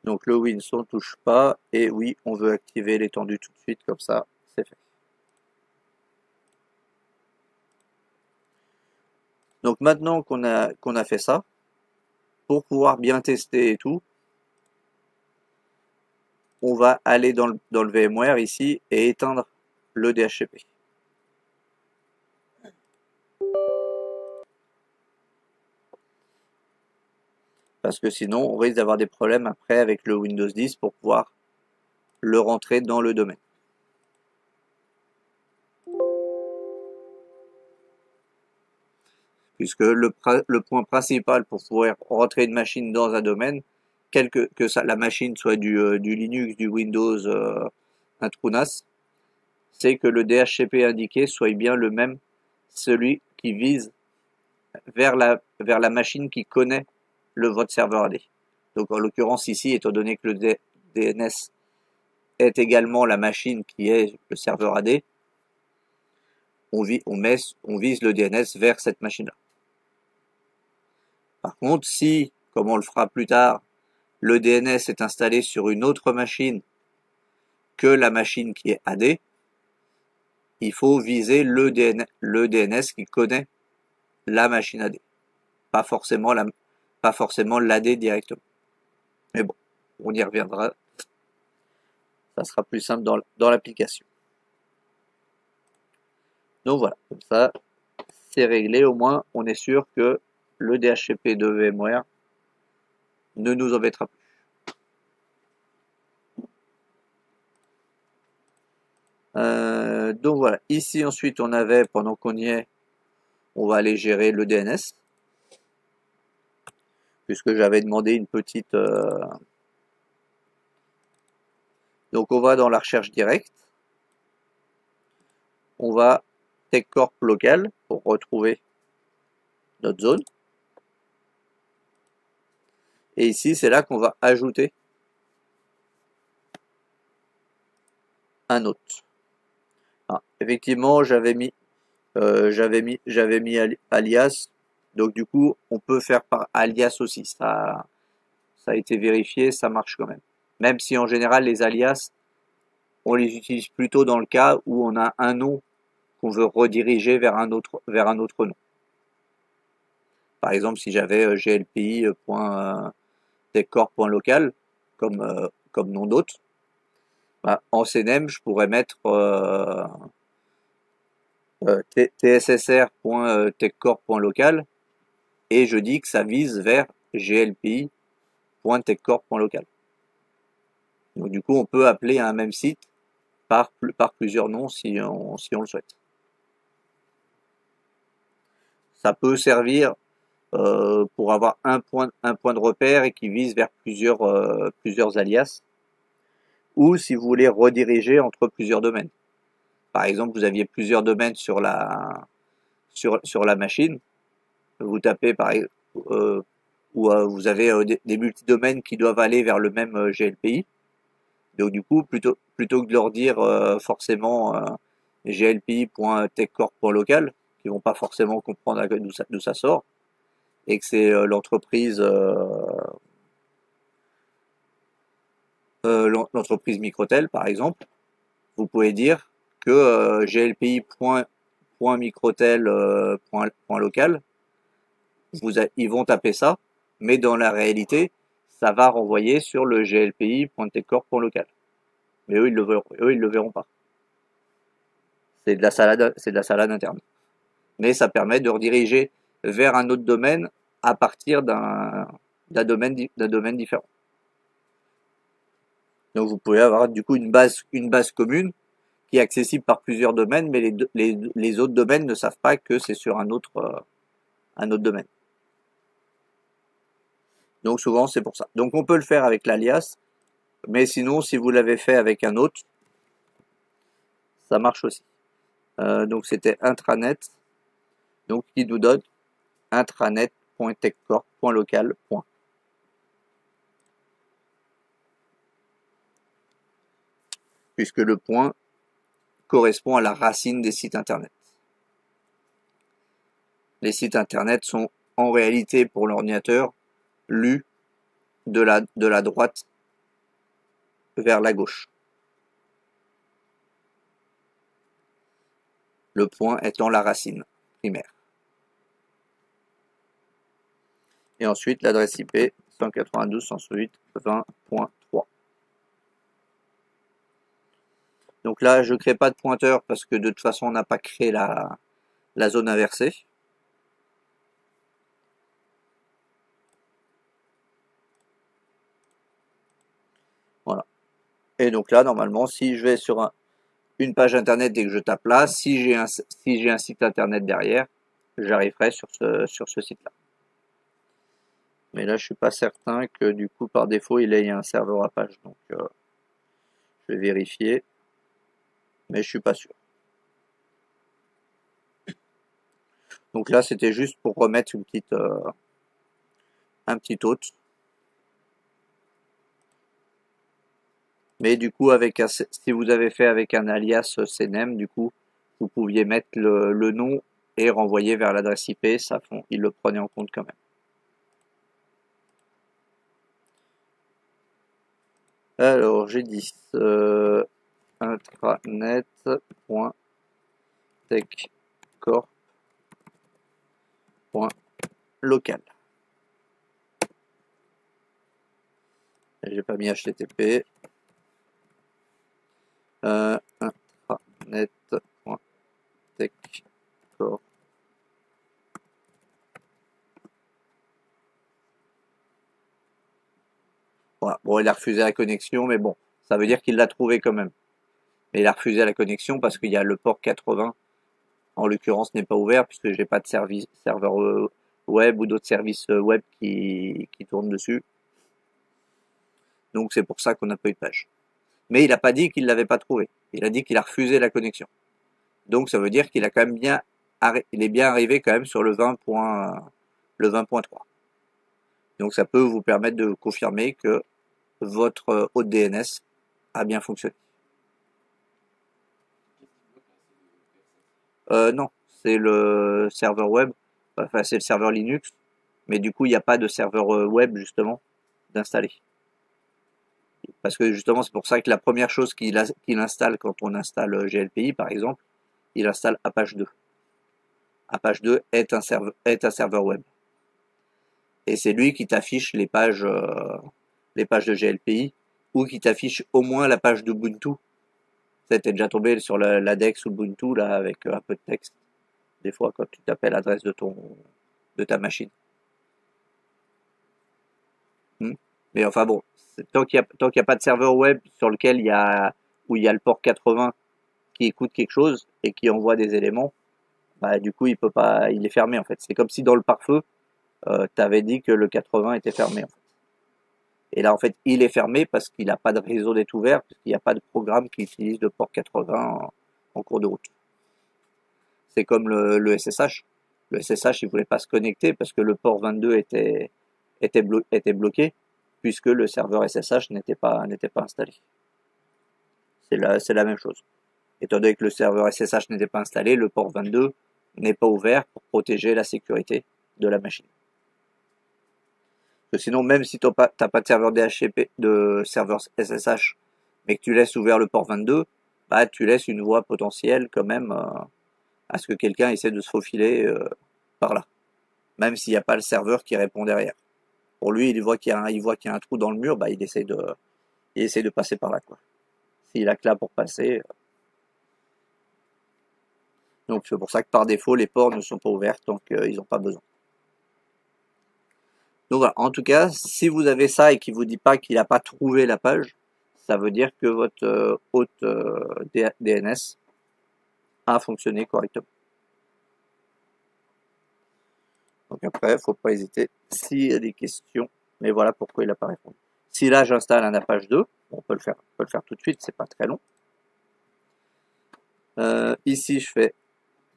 Donc le Windows on ne touche pas, et oui, on veut activer l'étendue tout de suite, comme ça, c'est fait. Donc maintenant qu'on a fait ça, pour pouvoir bien tester et tout, on va aller dans le VMware ici et éteindre le DHCP. Parce que sinon, on risque d'avoir des problèmes après avec le Windows 10 pour pouvoir le rentrer dans le domaine. Puisque le point principal pour pouvoir rentrer une machine dans un domaine, la machine soit du Linux, du Windows, un trou NAS, c'est que le DHCP indiqué soit bien le même, celui qui vise vers la machine qui connaît votre serveur AD. Donc en l'occurrence ici, étant donné que le DNS est également la machine qui est le serveur AD, on vise le DNS vers cette machine-là. Par contre, si, comme on le fera plus tard, le DNS est installé sur une autre machine que la machine qui est AD, il faut viser le DNS qui connaît la machine AD, pas forcément l'AD directement. Mais bon, on y reviendra. Ça sera plus simple dans l'application. Donc voilà, comme ça, c'est réglé. Au moins, on est sûr que le DHCP de VMware ne nous embêtera plus. Donc voilà, ici ensuite on avait, pendant qu'on y est, on va aller gérer le DNS, puisque j'avais demandé une petite... Donc on va dans la recherche directe, on va TechCorp local pour retrouver notre zone, et ici c'est là qu'on va ajouter un autre. Ah, effectivement j'avais mis alias, donc du coup on peut faire par alias aussi, ça a été vérifié, ça marche quand même. Même si en général les alias, on les utilise plutôt dans le cas où on a un nom qu'on veut rediriger vers un autre nom. Par exemple, si j'avais glpi.techcorp.local comme nom d'hôte, bah, en CNAME, je pourrais mettre tssr.techcorp.local et je dis que ça vise vers glpi.techcorp.local. Donc du coup, on peut appeler un même site par plusieurs noms si on le souhaite. Ça peut servir pour avoir un point de repère et qui vise vers plusieurs alias, ou si vous voulez rediriger entre plusieurs domaines. Par exemple, vous aviez plusieurs domaines sur la machine, vous tapez vous avez des multidomaines qui doivent aller vers le même GLPI. Donc du coup, plutôt que de leur dire forcément glpi.techcorp.local, qui vont pas forcément comprendre d'où ça sort, et que c'est l'entreprise Microtel par exemple, vous pouvez dire que glpi.microtel.local, ils vont taper ça, mais dans la réalité, ça va renvoyer sur le glpi.techcorp.local. Mais eux, ils le verront pas. C'est de la salade interne. Mais ça permet de rediriger vers un autre domaine à partir d'un domaine différent. Donc vous pouvez avoir du coup une base commune qui est accessible par plusieurs domaines, mais les autres domaines ne savent pas que c'est sur un autre domaine. Donc souvent c'est pour ça. Donc on peut le faire avec l'alias, mais sinon si vous l'avez fait avec un autre, ça marche aussi. Donc c'était intranet, donc qui nous donne intranet.techcorp.local. Puisque le point correspond à la racine des sites internet. Les sites internet sont en réalité pour l'ordinateur lus de la droite vers la gauche. Le point étant la racine primaire. Et ensuite l'adresse IP 192.168.20.3. Donc là, je ne crée pas de pointeur parce que de toute façon, on n'a pas créé la zone inversée. Voilà. Et donc là, normalement, si je vais sur une page internet et que je tape là, si j'ai un site internet derrière, j'arriverai sur ce site-là. Mais là, je suis pas certain que du coup, par défaut, il ait un serveur Apache. Donc, je vais vérifier, mais je suis pas sûr. Donc là, c'était juste pour remettre une petite, un petit hôte. Mais du coup, si vous avez fait avec un alias cnem, du coup, vous pouviez mettre le nom et renvoyer vers l'adresse IP. Il le prenait en compte quand même. Alors, j'ai dit intranet.techcorp.local. J'ai pas mis HTTP. Intranet.techcorp. Voilà. Bon, il a refusé la connexion, mais bon, ça veut dire qu'il l'a trouvé quand même. Mais il a refusé la connexion parce qu'il y a le port 80, en l'occurrence, n'est pas ouvert puisque j'ai pas de serveur web ou d'autres services web qui tournent dessus. Donc c'est pour ça qu'on n'a pas eu de page. Mais il n'a pas dit qu'il l'avait pas trouvé. Il a dit qu'il a refusé la connexion. Donc ça veut dire qu'il a quand même il est bien arrivé quand même sur le 20.3. Donc ça peut vous permettre de confirmer que votre hôte DNS a bien fonctionné. Non, c'est le serveur web, enfin c'est le serveur Linux, mais du coup il n'y a pas de serveur web justement d'installer. Parce que justement c'est pour ça que la première chose qu'il installe quand on installe GLPI par exemple, il installe Apache 2. Apache 2 est un serveur web. Et c'est lui qui t'affiche les pages de GLPI, ou qui t'affiche au moins la page d'Ubuntu. Ça t'es déjà tombé sur l'index Ubuntu là avec un peu de texte. Des fois quand tu t'appelles l'adresse de ta machine. Mais enfin bon, tant qu'il y a pas de serveur web sur lequel où il y a le port 80 qui écoute quelque chose et qui envoie des éléments, bah du coup il peut pas, il est fermé en fait. C'est comme si dans le pare-feu, t'avais dit que le 80 était fermé en fait. Et là en fait il est fermé parce qu'il n'a pas de réseau d'être ouvert, puisqu'il n'y a pas de programme qui utilise le port 80 en cours de route. C'est comme le SSH. Le SSH il voulait pas se connecter parce que le port 22 était bloqué, puisque le serveur SSH n'était pas installé. C'est la même chose. Étant donné que le serveur SSH n'était pas installé, le port 22 n'est pas ouvert pour protéger la sécurité de la machine. Parce que sinon, même si t'as pas de serveur DHCP, de serveur SSH, mais que tu laisses ouvert le port 22, bah tu laisses une voie potentielle quand même à ce que quelqu'un essaie de se faufiler par là, même s'il n'y a pas le serveur qui répond derrière. Pour lui, il voit qu'il y a un trou dans le mur, bah il essaie de passer par là quoi. S'il a que là pour passer. Donc c'est pour ça que par défaut, les ports ne sont pas ouverts tant qu'ils n'ont pas besoin. Donc voilà, en tout cas, si vous avez ça et qu'il vous dit pas qu'il n'a pas trouvé la page, ça veut dire que votre hôte DNS a fonctionné correctement. Donc après, faut pas hésiter s'il y a des questions. Mais voilà pourquoi il n'a pas répondu. Si là j'installe un Apache 2, on peut le faire tout de suite, c'est pas très long. Ici je fais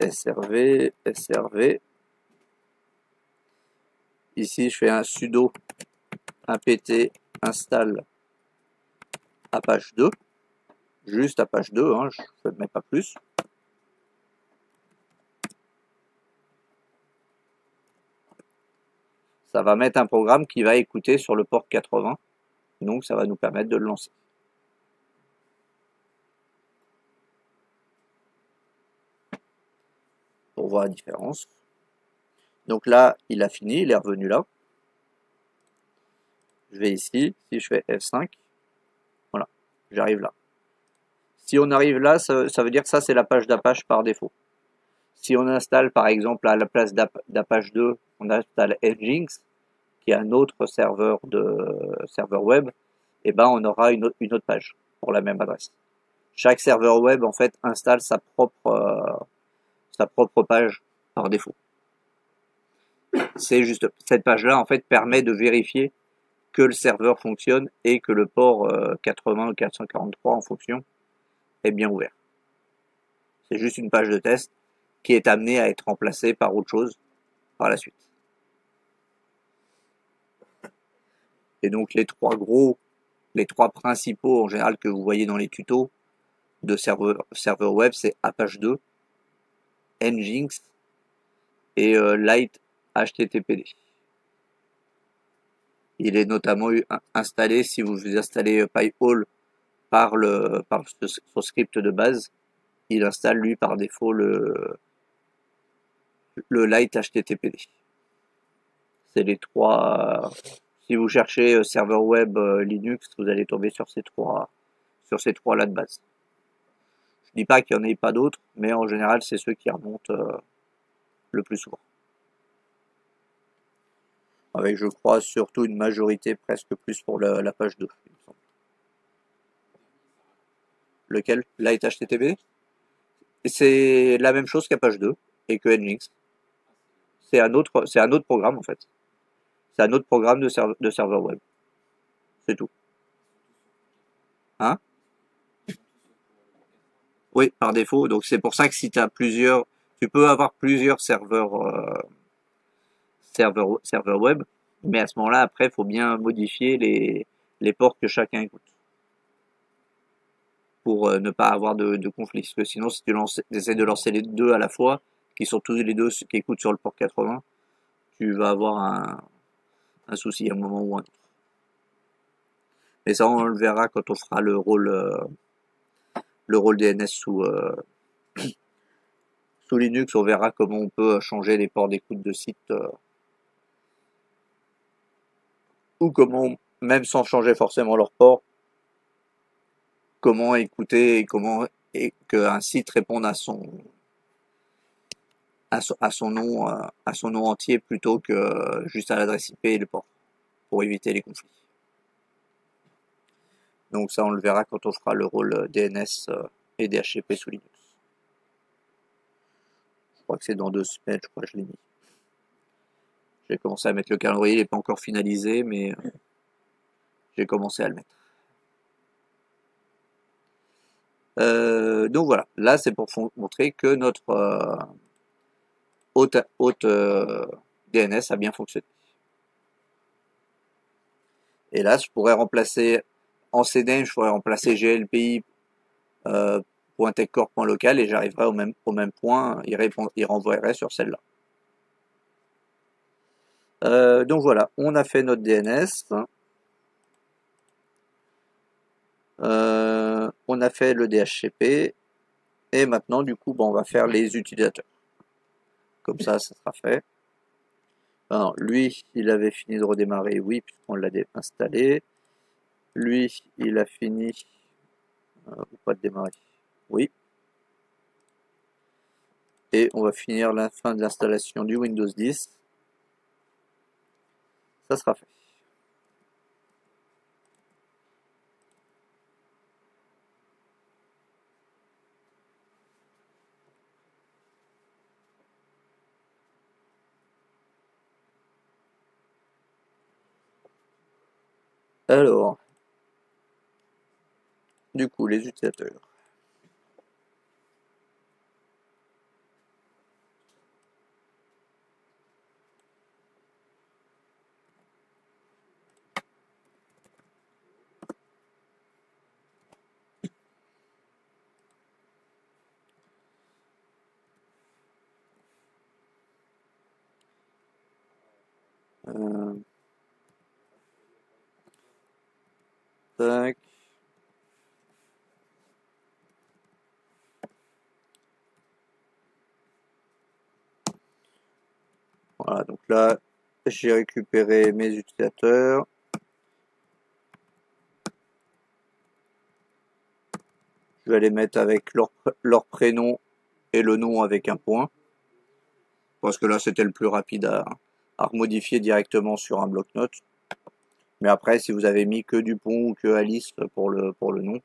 srv. Ici je fais un sudo apt install Apache 2. Juste Apache 2, hein, je ne mets pas plus. Ça va mettre un programme qui va écouter sur le port 80. Donc ça va nous permettre de le lancer. Pour voir la différence. Donc là, il a fini, il est revenu là. Je vais ici, si je fais F5, voilà, j'arrive là. Si on arrive là, ça veut dire que ça c'est la page d'Apache par défaut. Si on installe par exemple à la place d'Apache 2, on installe Nginx, qui est un autre serveur web, et ben on aura une autre page pour la même adresse. Chaque serveur web en fait installe sa propre page par défaut. C'est juste cette page-là en fait permet de vérifier que le serveur fonctionne et que le port 80 ou 443 en fonction est bien ouvert. C'est juste une page de test qui est amenée à être remplacée par autre chose par la suite. Et donc les trois principaux en général que vous voyez dans les tutos de serveur web, c'est Apache 2, Nginx et Lite HTTPD. Il est notamment installé, si vous installez Pi-hole par son script de base, il installe lui par défaut le Lite HTTPD. C'est les trois. Si vous cherchez serveur web Linux, vous allez tomber sur ces trois là de base. Je dis pas qu'il n'y en ait pas d'autres, mais en général c'est ceux qui remontent le plus souvent. Avec, je crois, surtout une majorité presque plus pour la page 2, il me semble. Lequel? Lite HTTP? C'est la même chose qu'Apache 2 et que Nginx. C'est un autre programme en fait. C'est un autre programme de serveur web. C'est tout. Hein? Oui, par défaut. Donc c'est pour ça que si tu as tu peux avoir plusieurs serveurs web, mais à ce moment-là, après, il faut bien modifier les ports que chacun écoute pour ne pas avoir de conflit. Parce que sinon, si tu essaies de lancer les deux à la fois, qui sont tous les deux qui écoutent sur le port 80, tu vas avoir un souci à un moment ou un autre. Mais ça, on le verra quand on fera le rôle DNS sous Linux. On verra comment on peut changer les ports d'écoute de site ou comment, même sans changer forcément leur port, comment écouter et qu'un site réponde à son nom entier plutôt que juste à l'adresse IP et le port, pour éviter les conflits. Donc ça, on le verra quand on fera le rôle DNS et DHCP sous Linux. Je crois que c'est dans 2 semaines, je crois que je l'ai mis. J'ai commencé à mettre le calendrier, il n'est pas encore finalisé, mais j'ai commencé à le mettre. Donc voilà, là c'est pour montrer que notre hôte DNS a bien fonctionné. Et là, je pourrais remplacer en CDN, je pourrais remplacer glpi .techcore.local et j'arriverai au même point, il renvoierait sur celle-là. Donc voilà, on a fait notre DNS. On a fait le DHCP. Et maintenant, du coup, on va faire les utilisateurs. Comme ça sera fait. Alors, lui, il avait fini de redémarrer, oui, puisqu'on l'a installé. Lui, il a fini, ou pas de démarrer, oui. Et on va finir la fin de l'installation du Windows 10. Ça sera fait. Alors, du coup, les utilisateurs. Tac. Voilà, donc là, j'ai récupéré mes utilisateurs. Je vais les mettre avec leur prénom et le nom avec un point. Parce que là, c'était le plus rapide à remodifier directement sur un bloc-notes. Mais après, si vous avez mis que Dupont ou que Alice pour le nom,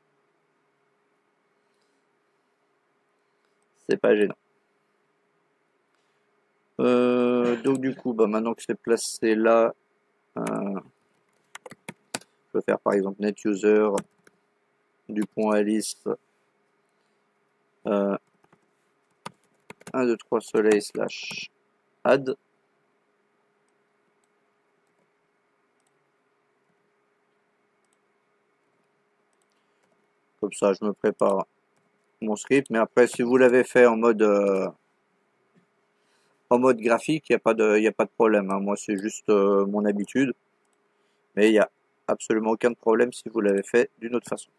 c'est pas gênant. Donc du coup, bah, maintenant que c'est placé là, je peux faire par exemple net user du point Alice 1, 2, 3 soleil / add. Comme ça, je me prépare mon script. Mais après, si vous l'avez fait en mode graphique, il n'y a pas de problème, hein. Moi, c'est juste mon habitude. Mais il n'y a absolument aucun problème si vous l'avez fait d'une autre façon.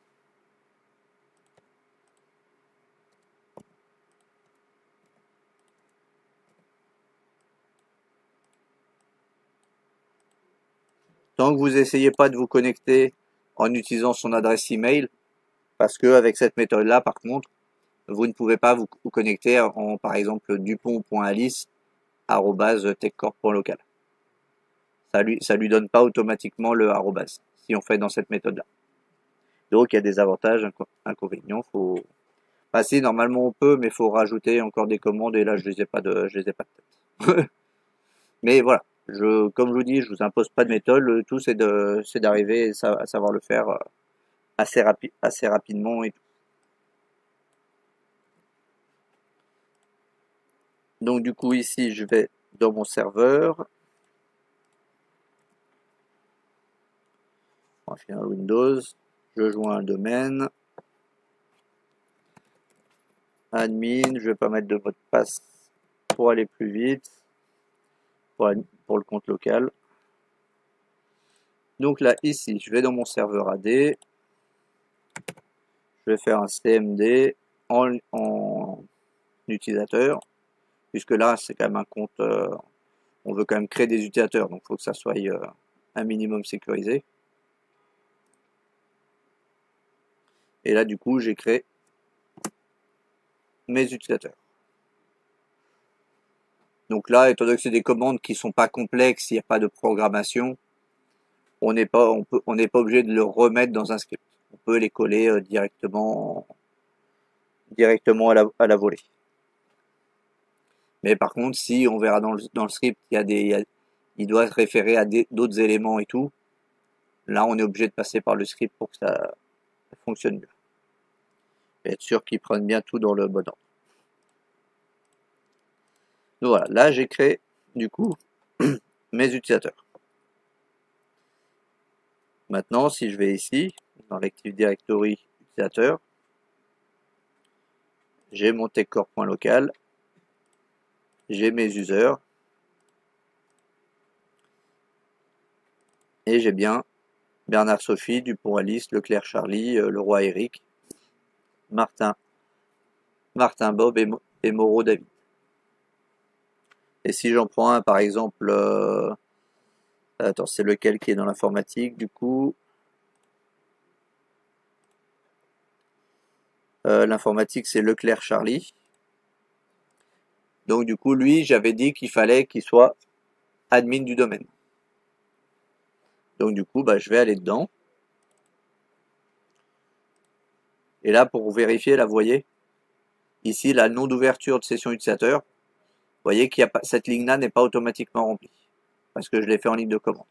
Tant que vous essayez pas de vous connecter en utilisant son adresse email, parce que avec cette méthode-là, par contre, vous ne pouvez pas vous connecter en, par exemple, dupont.alice@techcorp.local. Ça lui donne pas automatiquement le arrobase, si on fait dans cette méthode-là. Donc, il y a des avantages, inconvénients. Bah, si, normalement, on peut, mais il faut rajouter encore des commandes, et là, je les ai pas de tête. Mais voilà. Comme je vous dis, je vous impose pas de méthode. Le tout, c'est d'arriver à savoir le faire assez rapidement et tout. Donc du coup ici je vais dans mon serveur, on va faire un Windows, je joins un domaine, admin, je vais pas mettre de mot de passe pour aller plus vite, pour le compte local. Donc là ici je vais dans mon serveur AD, je vais faire un CMD en utilisateur, puisque là c'est quand même un compte, on veut quand même créer des utilisateurs, donc il faut que ça soit un minimum sécurisé. Et là du coup j'ai créé mes utilisateurs. Donc là, étant donné que c'est des commandes qui sont pas complexes, il n'y a pas de programmation, on n'est pas obligé de le remettre dans un script. On peut les coller directement à la volée. Mais par contre, si on verra dans le script, il doit se référer à d'autres éléments et tout, là on est obligé de passer par le script pour que ça fonctionne mieux. Et être sûr qu'ils prennent bien tout dans le bon ordre. Donc voilà, là j'ai créé du coup mes utilisateurs. Maintenant, si je vais ici, dans l'Active Directory utilisateur, j'ai mon techcorp.local, j'ai mes users, et j'ai bien Bernard Sophie, Dupont Alice, Leclerc Charlie, Leroy Eric, Martin Bob et Moreau David. Et si j'en prends un par exemple, attends, c'est lequel qui est dans l'informatique du coup? L'informatique c'est Leclerc Charlie. Donc du coup lui j'avais dit qu'il fallait qu'il soit admin du domaine. Donc du coup bah, je vais aller dedans. Et là pour vérifier, là vous voyez, ici la nom d'ouverture de session utilisateur, vous voyez qu'il y a pas, cette ligne-là n'est pas automatiquement remplie, parce que je l'ai fait en ligne de commande.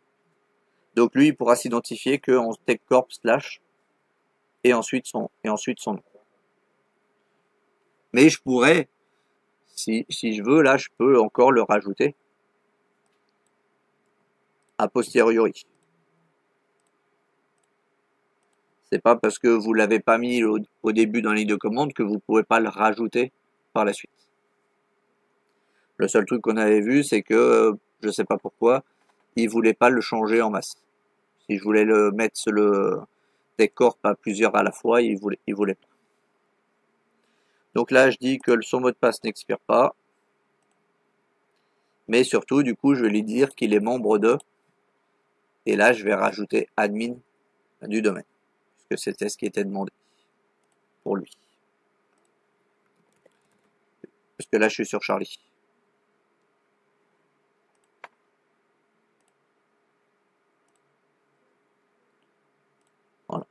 Donc lui il pourra s'identifier qu'en techcorp / et ensuite son nom. Mais je pourrais, si je veux, là je peux encore le rajouter a posteriori. C'est pas parce que vous l'avez pas mis au début dans la ligne de commande que vous pouvez pas le rajouter par la suite. Le seul truc qu'on avait vu, c'est que, je sais pas pourquoi, il voulait pas le changer en masse. Si je voulais le mettre le techcorp à plusieurs à la fois, il voulait pas. Donc là, je dis que son mot de passe n'expire pas. Mais surtout, du coup, je vais lui dire qu'il est membre de. Et là, je vais rajouter admin du domaine. Puisque c'était ce qui était demandé pour lui. Parce que là, je suis sur Charlie. Voilà.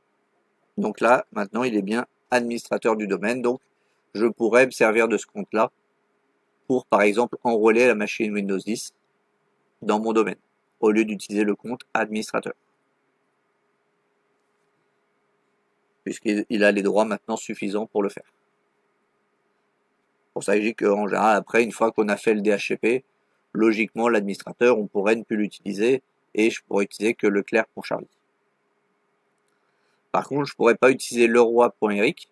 Donc là, maintenant, il est bien administrateur du domaine. Donc, je pourrais me servir de ce compte-là pour, par exemple, enrôler la machine Windows 10 dans mon domaine, au lieu d'utiliser le compte administrateur. Puisqu'il a les droits maintenant suffisants pour le faire. Pour ça, je dis qu'en général, après, une fois qu'on a fait le DHCP, logiquement, l'administrateur, on pourrait ne plus l'utiliser et je pourrais utiliser que Leclerc pour Charlie. Par contre, je pourrais pas utiliser leroy.eric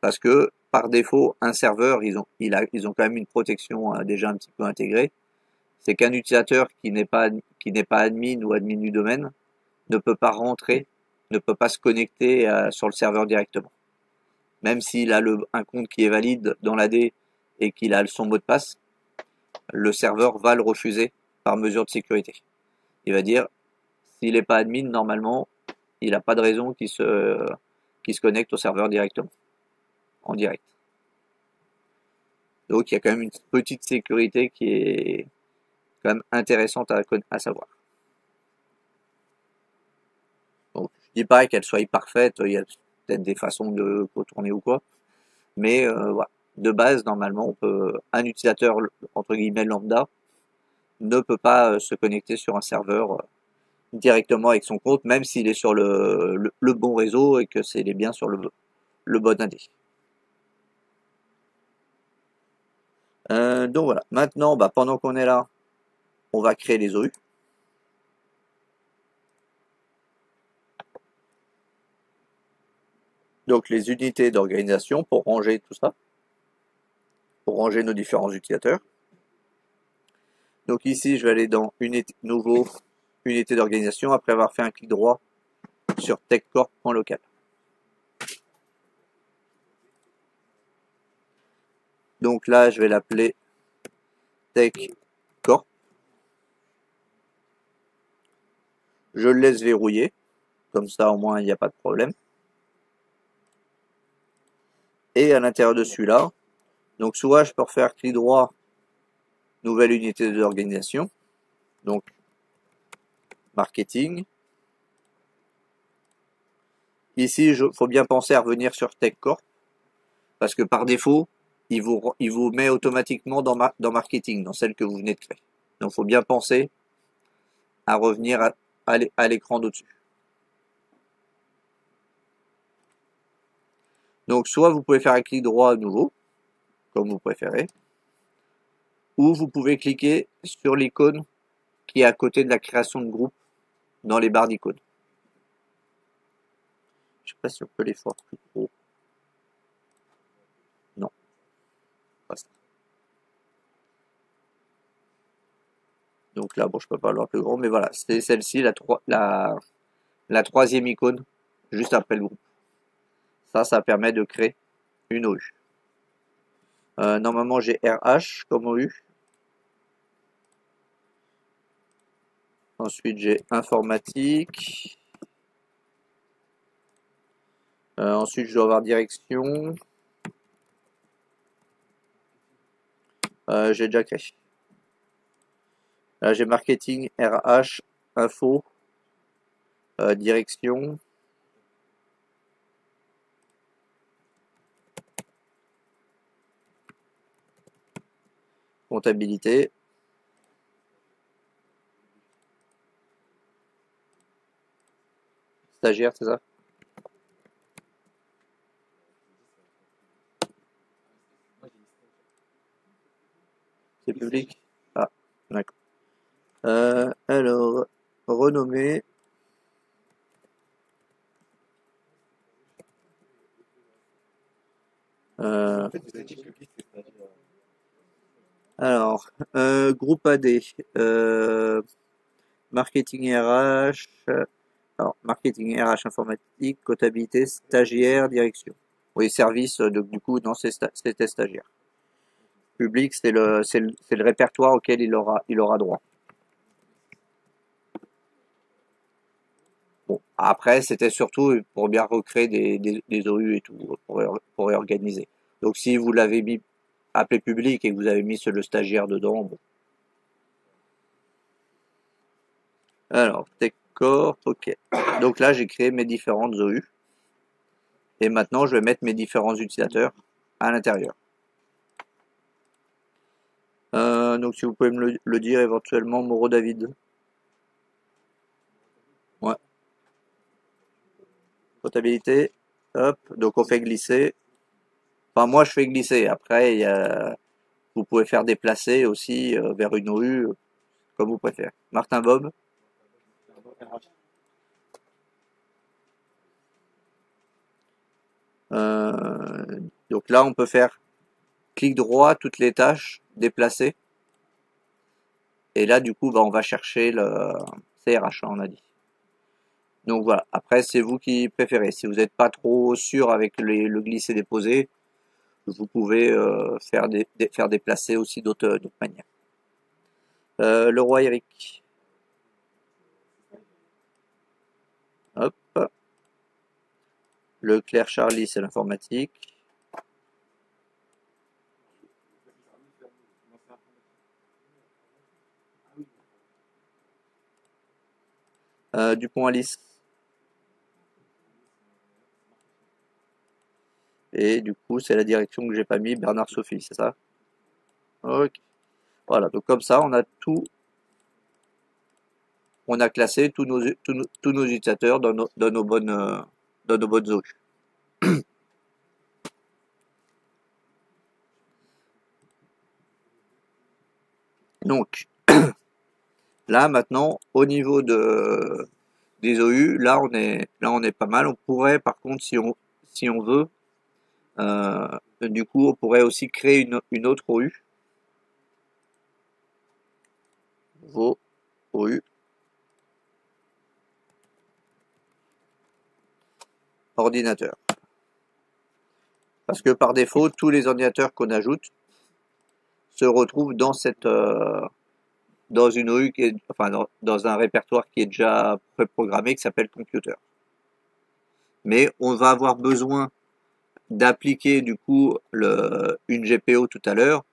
parce que par défaut, un serveur, ils ont quand même une protection déjà un petit peu intégrée. C'est qu'un utilisateur qui n'est pas admin ou admin du domaine ne peut pas rentrer, ne peut pas se connecter sur le serveur directement. Même s'il a un compte qui est valide dans l'AD et qu'il a son mot de passe, le serveur va le refuser par mesure de sécurité. Il va dire, s'il n'est pas admin, normalement, il n'a pas de raison qu'il se connecte au serveur directement, en direct. Donc il y a quand même une petite sécurité qui est quand même intéressante à savoir. Donc je dis pas qu'elle soit parfaite, il y a peut-être des façons de contourner ou quoi, mais voilà. De base, normalement, un utilisateur entre guillemets lambda ne peut pas se connecter sur un serveur directement avec son compte, même s'il est sur le bon réseau et que c'est bien sur le bon AD. Donc voilà. Maintenant, pendant qu'on est là, on va créer les OU. Donc les unités d'organisation pour ranger tout ça, pour ranger nos différents utilisateurs. Donc ici, je vais aller dans nouveau unité d'organisation après avoir fait un clic droit sur techcorp.local. Donc là, je vais l'appeler techcorp. Je le laisse verrouiller, comme ça au moins il n'y a pas de problème. Et à l'intérieur de celui-là, donc soit je peux refaire clic droit, nouvelle unité d'organisation, donc marketing. Ici, il faut bien penser à revenir sur TechCorp, parce que par défaut, il vous met automatiquement dans marketing, dans celle que vous venez de créer. Donc il faut bien penser à revenir à l'écran d'au-dessus. Donc soit vous pouvez faire un clic droit à nouveau, comme vous préférez, ou vous pouvez cliquer sur l'icône qui est à côté de la création de groupe dans les barres d'icônes. Je sais pas si on peut les faire plus gros. Non. Pas ça. Donc là, bon, je peux pas le voir plus grand, mais voilà, c'est celle-ci, la troisième icône, juste après le groupe. Ça permet de créer une OU. Normalement, j'ai RH comme OU. Ensuite, j'ai informatique. Ensuite, je dois avoir direction. J'ai déjà créé. Là, j'ai marketing, RH, info, direction. Comptabilité. Stagiaire, c'est ça? C'est public? Ah, d'accord. Alors, renommée. Alors, groupe AD, marketing RH, alors marketing RH informatique, comptabilité, stagiaire, direction. Oui, service, du coup, non, c'était stagiaire. Public, c'est le répertoire auquel il aura droit. Bon, après, c'était surtout pour bien recréer des OU et tout, pour réorganiser. Donc, si vous l'avez mis appelé public et que vous avez mis le stagiaire dedans, bon. Alors, TechCorp, ok. Donc là, j'ai créé mes différentes OU. Et maintenant, je vais mettre mes différents utilisateurs à l'intérieur. Donc si vous pouvez me le dire éventuellement, Moreau David. Ouais. Comptabilité. Hop. Donc on fait glisser. Enfin moi je fais glisser. Après vous pouvez faire déplacer aussi vers une OU, comme vous préférez. Martin Bob. Donc là on peut faire clic droit, toutes les tâches, déplacer. Et là du coup bah, on va chercher le CRH, on a dit. Donc voilà, après c'est vous qui préférez. Si vous n'êtes pas trop sûr avec le glisser-déposer, vous pouvez faire déplacer aussi d'autres manières. Le roi Eric. Hop. Le Claire Charlie, c'est l'informatique. Dupont Alice. Et du coup, c'est la direction que j'ai pas mis, Bernard Sophie, c'est ça? Ok. Voilà, donc comme ça, on a tout. On a classé tous nos utilisateurs dans nos bonnes zones. Donc, là, maintenant, au niveau des OU, là, on est pas mal. On pourrait, par contre, si on veut, du coup, on pourrait aussi créer une autre OU. Vos OU. Ordinateur. Parce que par défaut, tous les ordinateurs qu'on ajoute se retrouvent dans une OU dans un répertoire qui est déjà préprogrammé qui s'appelle computer. Mais on va avoir besoin d'appliquer du coup une GPO tout à l'heure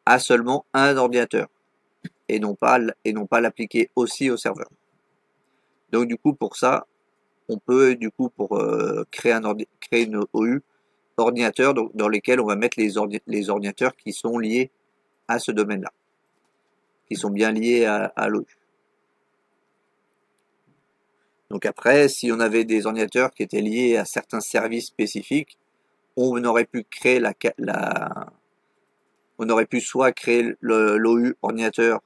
à seulement un ordinateur et non pas l'appliquer aussi au serveur. Donc du coup pour ça, on peut du coup pour créer une OU ordinateur dans lesquels on va mettre les ordinateurs qui sont liés à ce domaine-là, qui sont bien liés à l'OU. Donc après, si on avait des ordinateurs qui étaient liés à certains services spécifiques, on aurait pu créer on aurait pu soit créer l'OU ordinateur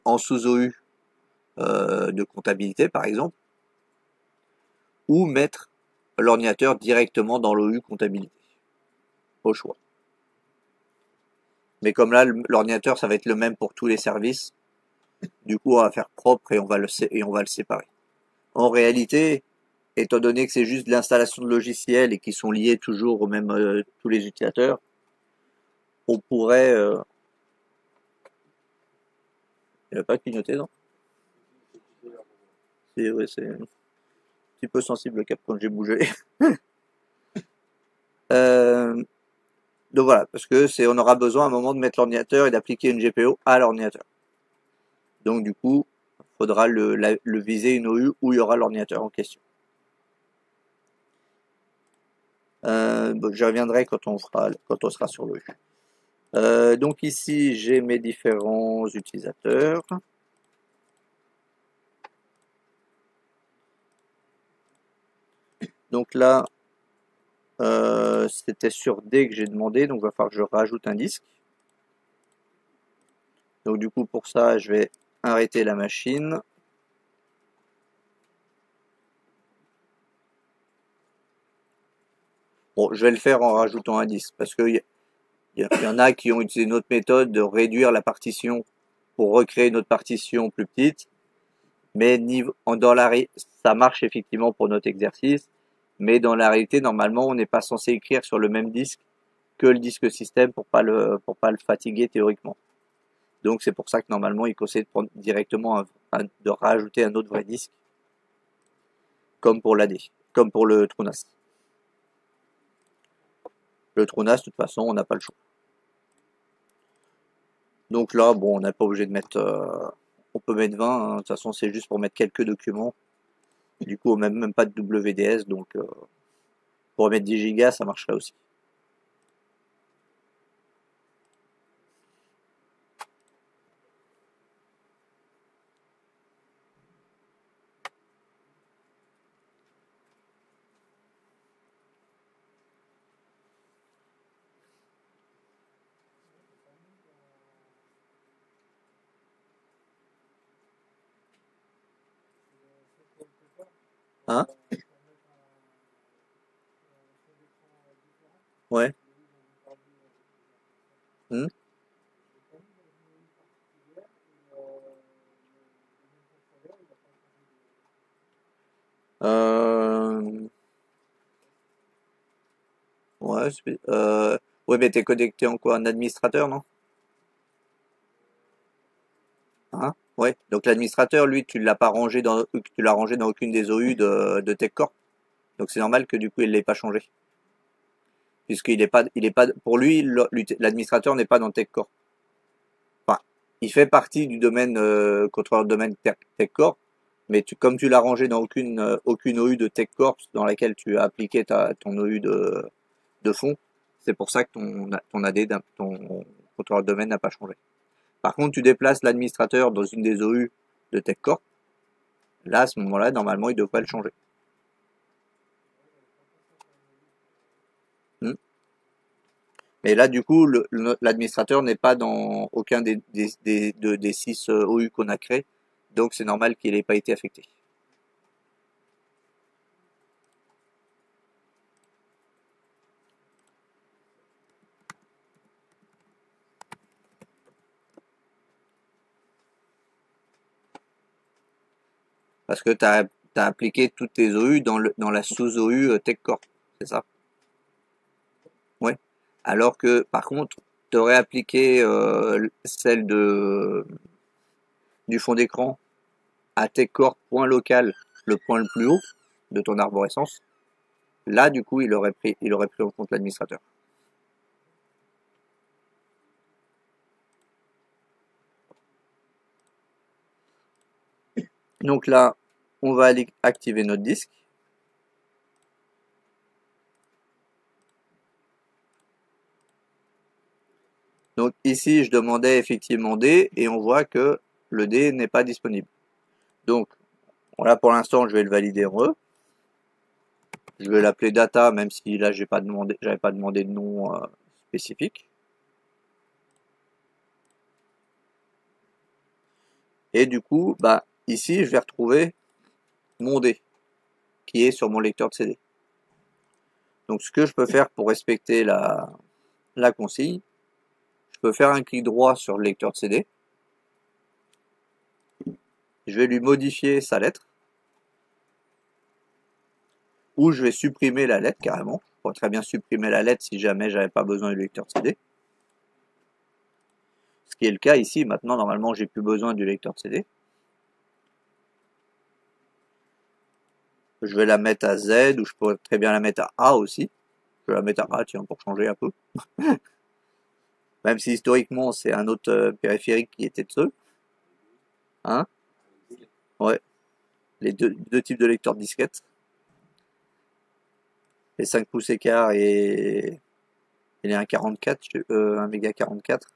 en sous-OU de comptabilité par exemple, ou mettre l'ordinateur directement dans l'OU comptabilité, au choix. Mais comme là, l'ordinateur, ça va être le même pour tous les services, du coup, on va faire propre et on va le séparer. En réalité, étant donné que c'est juste de l'installation de logiciels et qui sont liés toujours au même tous les utilisateurs, on pourrait... Il n'y a pas clignoté, non? C'est un petit peu sensible le cap quand j'ai bougé. Donc voilà, parce que on aura besoin à un moment de mettre l'ordinateur et d'appliquer une GPO à l'ordinateur. Donc du coup, il faudra le viser une OU où il y aura l'ordinateur en question. Bon, je reviendrai quand on sera sur l'OU. Donc ici, j'ai mes différents utilisateurs. Donc là, c'était sur D que j'ai demandé, donc il va falloir que je rajoute un disque. Donc du coup, pour ça, je vais arrêter la machine. Bon, je vais le faire en rajoutant un disque, parce qu'il y en a qui ont utilisé une autre méthode de réduire la partition pour recréer une autre partition plus petite. Mais ça marche effectivement pour notre exercice, mais dans la réalité, normalement, on n'est pas censé écrire sur le même disque que le disque système pour pas le fatiguer théoriquement. Donc c'est pour ça que normalement, il conseille de prendre directement de rajouter un autre vrai disque, comme pour l'AD, comme pour le TrueNAS. Le TrueNAS, de toute façon, on n'a pas le choix. Donc là, bon, on n'est pas obligé de mettre... on peut mettre 20, hein. De toute façon, c'est juste pour mettre quelques documents. Du coup, on n'a même pas de WDS, donc pour mettre 10 Go, ça marcherait aussi. Hein? Ouais. Hmm. Euh, ouais, ouais, mais t'es connecté en quoi? Un administrateur, non? Hein? Ouais. Donc l'administrateur, lui, tu l'as rangé dans aucune des OU de TechCorp. Donc c'est normal que du coup il l'ait pas changé, il est pas, pour lui, l'administrateur n'est pas dans TechCorp. Enfin, il fait partie du domaine contrôleur de domaine TechCorp, mais comme tu l'as rangé dans aucune OU de TechCorp dans laquelle tu as appliqué ton OU de fond, c'est pour ça que ton AD, ton contrôleur de domaine n'a pas changé. Par contre, tu déplaces l'administrateur dans une des OU de TechCorp, là, à ce moment-là, normalement, il devrait le changer. Hmm. Mais là, du coup, l'administrateur n'est pas dans aucun des 6 OU qu'on a créés, donc c'est normal qu'il n'ait pas été affecté. Parce que tu as appliqué toutes tes OU dans la sous-OU TechCorp, c'est ça? Ouais. Alors que, par contre, tu aurais appliqué celle du fond d'écran à TechCorp point local, le point le plus haut de ton arborescence. Là, du coup, il aurait pris en compte l'administrateur. Donc là, on va aller activer notre disque. Donc ici, je demandais effectivement D et on voit que le D n'est pas disponible. Donc voilà, pour l'instant, je vais le valider en E. Je vais l'appeler data, même si là, j'avais pas demandé de nom spécifique. Et du coup, bah ici, je vais retrouver mon D qui est sur mon lecteur de CD. Donc ce que je peux faire pour respecter la consigne, je peux faire un clic droit sur le lecteur de CD. Je vais lui modifier sa lettre. Ou je vais supprimer la lettre carrément. Je pourrais très bien supprimer la lettre si jamais j'avais pas besoin du lecteur de CD. Ce qui est le cas ici. Maintenant, normalement, j'ai plus besoin du lecteur de CD. Je vais la mettre à Z ou je pourrais très bien la mettre à A aussi. Je vais la mettre à A, tiens, pour changer un peu. Même si historiquement, c'est un autre périphérique qui était dessus. Hein? Ouais. Les deux types de lecteurs de disquettes. Les 5 pouces écart et les 1,44, 1 méga 44.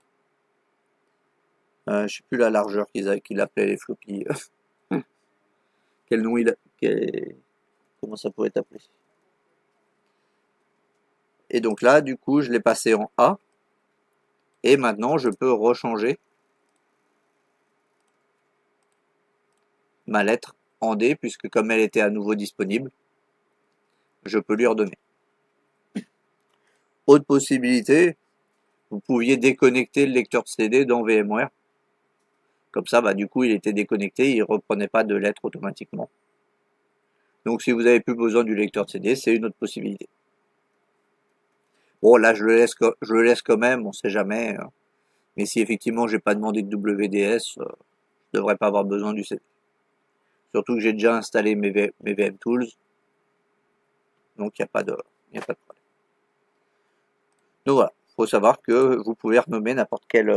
Je sais plus la largeur qu'il appelait les floppies. Quel nom comment ça pourrait être appelé? Et donc là, du coup, je l'ai passé en A. Et maintenant, je peux rechanger ma lettre en D, puisque comme elle était à nouveau disponible, je peux lui redonner. Autre possibilité, vous pouviez déconnecter le lecteur de CD dans VMware. Comme ça, bah, du coup, il était déconnecté, il ne reprenait pas de lettres automatiquement. Donc, si vous n'avez plus besoin du lecteur de CD, c'est une autre possibilité. Bon, là, je le laisse quand même, on sait jamais. Mais si effectivement, j'ai pas demandé de WDS, je devrais pas avoir besoin du CD. Surtout que j'ai déjà installé mes VM Tools. Donc, il n'y a pas de problème. Donc voilà. Faut savoir que vous pouvez renommer n'importe quelle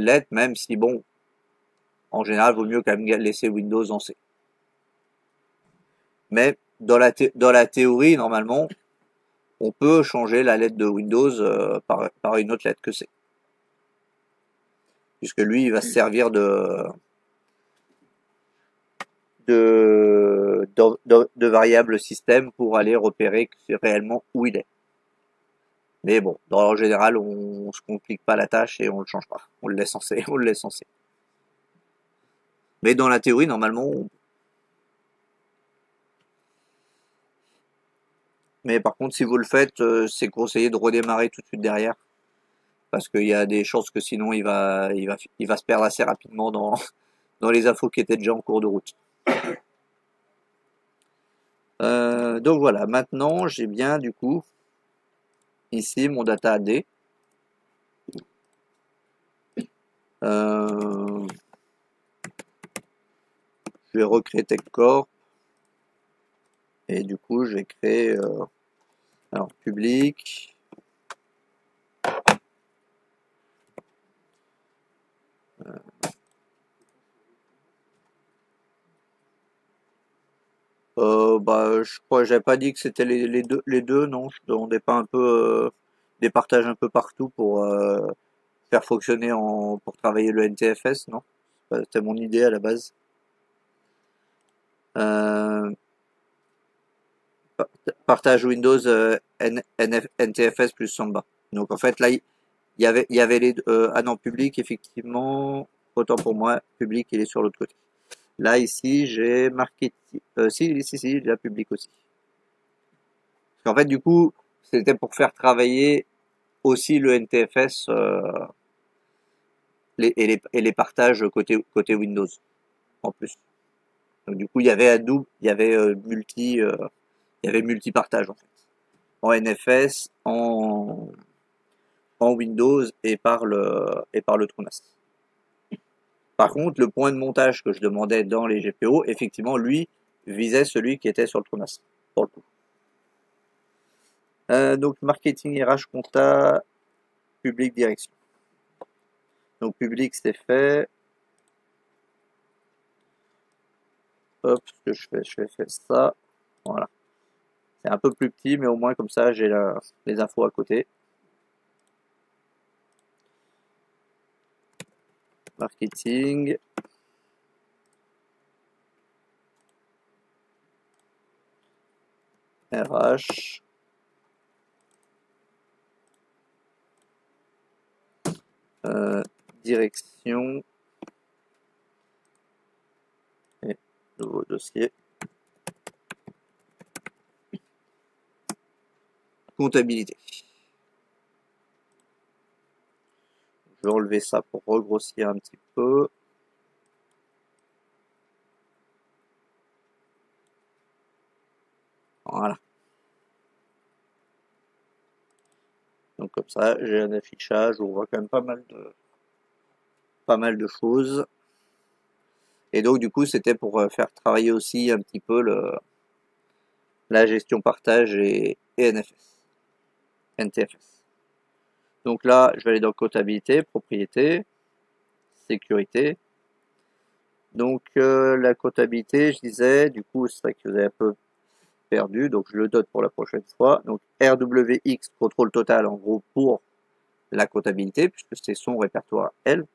lettre, même si bon, en général, vaut mieux quand même laisser Windows en C. Mais dans la théorie, normalement, on peut changer la lettre de Windows par une autre lettre que C. Puisque lui, il va se servir de variables système pour aller repérer réellement où il est. Mais bon, en général, on se complique pas la tâche et on le change pas. On le laisse en C, on le laisse en C. Mais dans la théorie, normalement, Mais par contre, si vous le faites, c'est conseillé de redémarrer tout de suite derrière, parce qu'il y a des chances que sinon il va se perdre assez rapidement dans, dans les infos qui étaient déjà en cours de route. Donc voilà, maintenant j'ai bien du coup ici mon data AD. Euh, je vais recréer TechCore et du coup je vais créer alors public. Bah je crois j'avais pas dit que c'était les deux, non, je demandais pas un peu des partages un peu partout pour faire fonctionner pour travailler le NTFS, non? C'était mon idée à la base. Euh, Partage Windows NTFS plus Samba. Donc en fait là il y avait les ah non, public effectivement, autant pour moi, public il est sur l'autre côté. Là ici j'ai marketing, si il y a public aussi. Parce qu'en fait du coup c'était pour faire travailler aussi le NTFS et les partages côté Windows en plus. Donc du coup il y avait il y avait il y avait multi-partage en fait. En NFS, en Windows et par le TrueNAS. Par contre, le point de montage que je demandais dans les GPO, effectivement, lui, visait celui qui était sur le TrueNAS, pour le coup. Donc, marketing, RH, compta, public, direction. Donc, public, c'est fait. Hop, ce que je fais ça. Voilà. C'est un peu plus petit, mais au moins, comme ça, j'ai les infos à côté. Marketing. RH. Direction. Et nouveau dossier. Comptabilité. Je vais enlever ça pour regrossir un petit peu. Voilà. Donc comme ça, j'ai un affichage où on voit quand même pas mal de choses. Et donc du coup, c'était pour faire travailler aussi un petit peu la gestion partage et NTFS. Donc là, je vais aller dans comptabilité, propriété, sécurité. Donc la comptabilité, je disais, du coup, c'est vrai que vous avez un peu perdu, donc je le note pour la prochaine fois. Donc RWX, contrôle total, en gros, pour la comptabilité, puisque c'est son répertoire elle,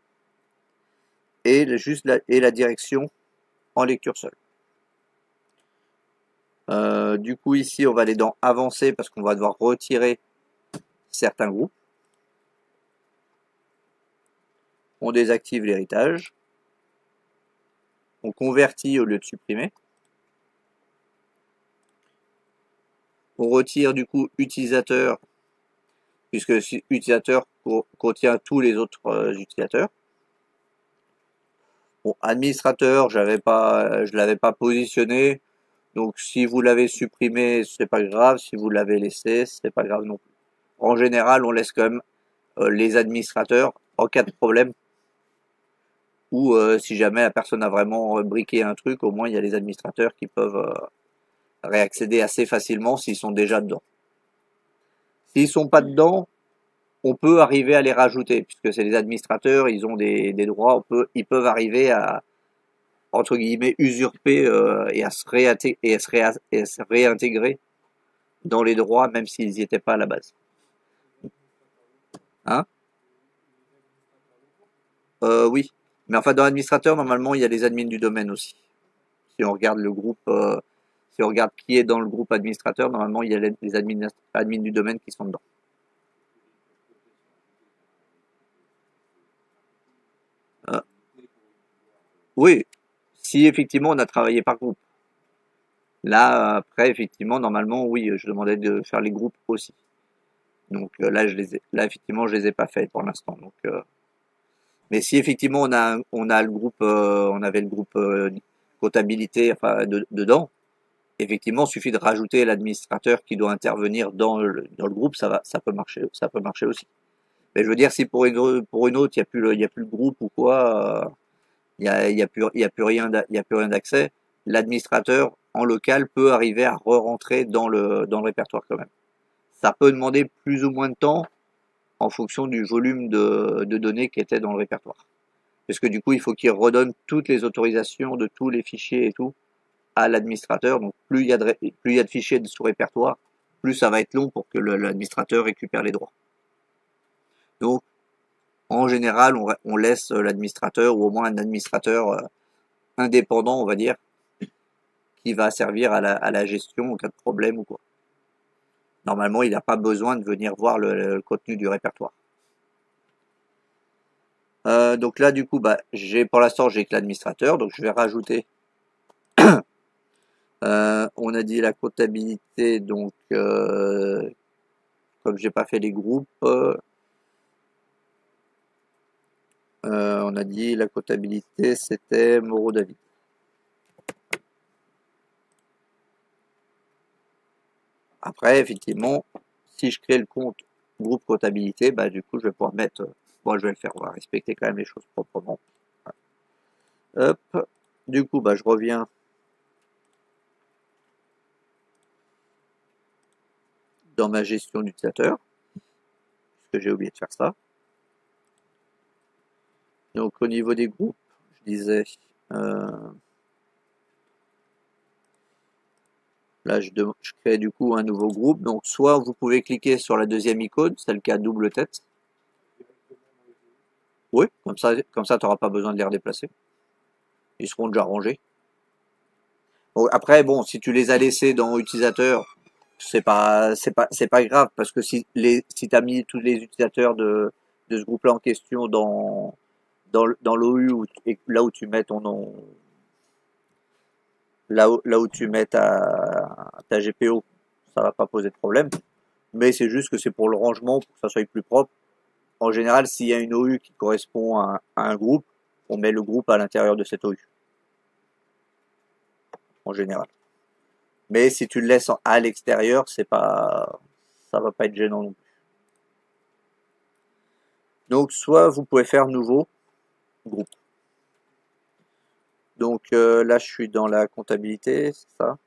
et juste la direction en lecture seule. Du coup, ici, on va aller dans avancer parce qu'on va devoir retirer certains groupes. On désactive l'héritage. On convertit au lieu de supprimer. On retire du coup utilisateur, puisque utilisateur contient tous les autres utilisateurs. Bon, administrateur, je l'avais pas positionné. Donc si vous l'avez supprimé, c'est pas grave. Si vous l'avez laissé, c'est pas grave non plus. En général, on laisse quand même les administrateurs en cas de problème. Ou si jamais la personne a vraiment briqué un truc, au moins il y a les administrateurs qui peuvent réaccéder assez facilement s'ils sont déjà dedans. S'ils sont pas dedans, on peut arriver à les rajouter, puisque c'est les administrateurs, ils ont des droits, ils peuvent arriver à, entre guillemets, usurper et à se réintégrer dans les droits, même s'ils n'y étaient pas à la base. Hein? Oui. Mais enfin, dans l'administrateur, normalement, il y a les admins du domaine aussi. Si on regarde le groupe, si on regarde qui est dans le groupe administrateur, normalement, il y a les admins du domaine qui sont dedans. Oui, si effectivement on a travaillé par groupe. Là, après, effectivement, normalement, oui, je demandais de faire les groupes aussi. Donc là, effectivement, je les ai pas faits pour l'instant. Donc, mais si effectivement on a le groupe, on avait le groupe comptabilité, enfin dedans, effectivement, il suffit de rajouter l'administrateur qui doit intervenir dans le groupe, ça peut marcher aussi. Mais je veux dire, si pour une autre, il y a plus le groupe ou quoi, il y a plus rien, il y a plus rien d'accès, l'administrateur en local peut arriver à re-rentrer dans le répertoire quand même. Ça peut demander plus ou moins de temps en fonction du volume de données qui étaient dans le répertoire. Parce que du coup, il faut qu'il redonne toutes les autorisations de tous les fichiers et tout à l'administrateur. Donc plus il y a de fichiers sous répertoire, plus ça va être long pour que l'administrateur récupère les droits. Donc en général, on laisse l'administrateur ou au moins un administrateur indépendant, on va dire, qui va servir à la gestion en cas de problème ou quoi. Normalement, il n'a pas besoin de venir voir le contenu du répertoire. Donc là, du coup, bah, pour l'instant, j'ai que l'administrateur, donc je vais rajouter. On a dit la comptabilité, donc comme j'ai pas fait les groupes, on a dit la comptabilité, c'était Moreau David. Après, effectivement, si je crée le compte groupe comptabilité, bah du coup, je vais pouvoir mettre. Bon, je vais le faire. On va respecter quand même les choses proprement. Hop. Du coup, bah je reviens dans ma gestion d'utilisateur, parce que j'ai oublié de faire ça. Donc au niveau des groupes, je disais, là je crée du coup un nouveau groupe. Donc soit vous pouvez cliquer sur la deuxième icône, celle qui a double tête. Oui, comme ça tu n'auras pas besoin de les redéplacer. Ils seront déjà rangés. Bon, après, bon, si tu les as laissés dans utilisateur, c'est pas grave, parce que si tu as mis tous les utilisateurs de ce groupe-là en question dans l'OU, et là où tu mets ton nom, là où tu mets ta GPO, ça va pas poser de problème. Mais c'est juste que c'est pour le rangement, pour que ça soit plus propre. En général, s'il y a une OU qui correspond à un groupe, on met le groupe à l'intérieur de cette OU. En général. Mais si tu le laisses à l'extérieur, ça va pas être gênant non plus. Donc, soit vous pouvez faire nouveau groupe. Donc là, je suis dans la comptabilité, c'est ça?